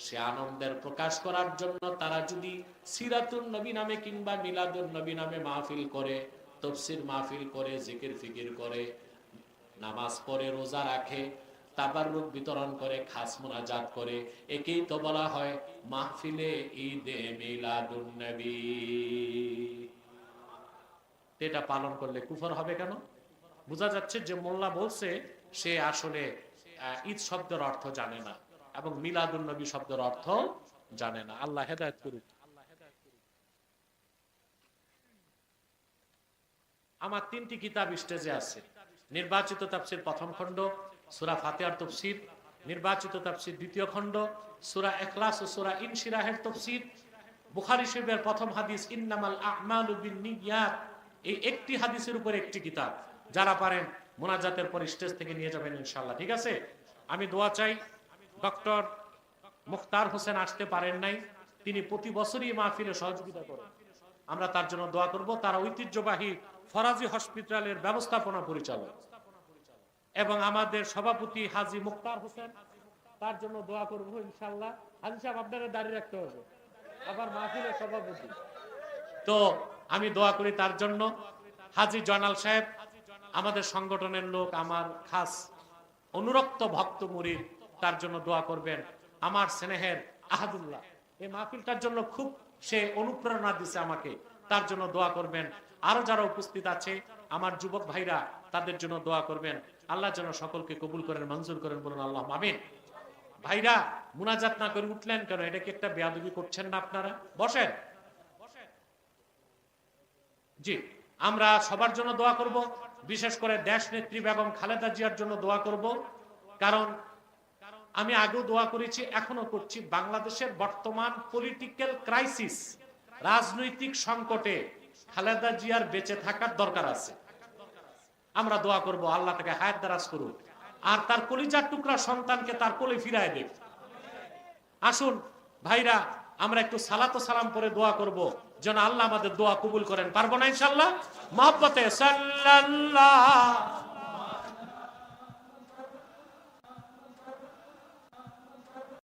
সে আনন্দের প্রকাশ করার জন্য তারা যদি সিরাতুন নবী নামে কিংবা মিলাদুন নবী নামে মাহফিল করে, তাফসীর মাহফিল করে, জিকির ফিকির করে, নামাজ পড়ে, রোজা রাখে, তাবাররুক বিতরণ করে, খাস মুনাজাত করে, একেই তো বলা হয় মাহফিলে ঈদে মিলাদুন নবী। এটা পালন করলে কুফর হবে কেন? বোঝা যাচ্ছে যে মোল্লা বলছে সে আসলে ঈদ শব্দের অর্থ জানে না এবং মিলাদুন নবী শব্দের অর্থ জানে না। আল্লাহ হেদায়েত করুক। আমার 3টি কিতাব স্টেজে আছে। নির্বাচিত তাফসীর প্রথম খণ্ড সূরা ফাতিহার তাফসীর, নির্বাচিত তাফসীর দ্বিতীয় খণ্ড সূরা ইখলাস ও সূরা ইনশিরাহের তাফসীর, বুখারী শরীফের প্রথম হাদিস ইন্নামাল আ'মালু বিন্নিয়াত, এই একটি হাদিসের উপর একটি কিতাব। যারা পারেন মোনাজাতের পর স্টেজ থেকে নিয়ে যাবেন ইনশাআল্লাহ। ঠিক আছে? আমি দোয়া চাই। ডক্টর মুখতার হোসেন আসতে পারেন নাই, তিনি প্রতি বছরই মাহফিলে সহযোগিতা করেন, আমরা তার জন্য দোয়া করব। তারা ঐতিহ্যবাহী ফরাজি হসপিটালের ব্যবস্থাপনা পরিচালক এবং আমাদের সভাপতি হাজী মুখতার হোসেন, তার জন্য দোয়া করব ইনশাআল্লাহ। হাজী সাহেব আপনারা দাঁড়িয়ে রাখতে হবে, আবার মাহফিলের সভাপতি, তো আমি দোয়া করি তার জন্য। হাজী জয়নাল সাহেব আমাদের সংগঠনের লোক, আমার খাস অনুরক্ত ভক্ত মুরিদ, তার জন্য দোয়া করবেন। আমার স্নেহের আহাদুল্লাহ এই মাহফিলটার জন্য খুব সে অনুপ্রেরণা দিছে আমাকে, তার জন্য দোয়া করবেন। আরো যারা উপস্থিত আছে আমার যুবক ভাইরা, তাদের জন্য দোয়া করবেন। আল্লাহ যেন সকলকে কবুল করেন, মঞ্জুর করেন, বলুন আল্লাহ আমিন। ভাইরা মুনাজাত না করে উঠলেন কেন? এটা কি একটা বেয়াদবি করছেন না আপনারা? বসেন। জি, আমরা সবার জন্য দোয়া করব, বিশেষ করে দেশ নেত্রী বেগম খালেদা জিয়ার জন্য দোয়া করব। কারণ আমি আগেও দোয়া করেছি, এখনো করছি, বাংলাদেশের বর্তমান পলিটিক্যাল ক্রাইসিস, রাজনৈতিক সংকটে খালেদা জিয়ার বেঁচে থাকার দরকার আছে। আমরা দোয়া করব আল্লাহ তাকে হায়াত দারাজ করুক, আর তার কলিজার টুকরা সন্তানকে তার কোলে ফিরায় দেখ। আসুন ভাইরা, আমরা একটু সালাত ও সালাম করে দোয়া করব যেন আল্লাহ আমাদের দোয়া কবুল করেন। পারবো না ইনশাআল্লাহ? মহব্বতে সাল্লাল্লাহু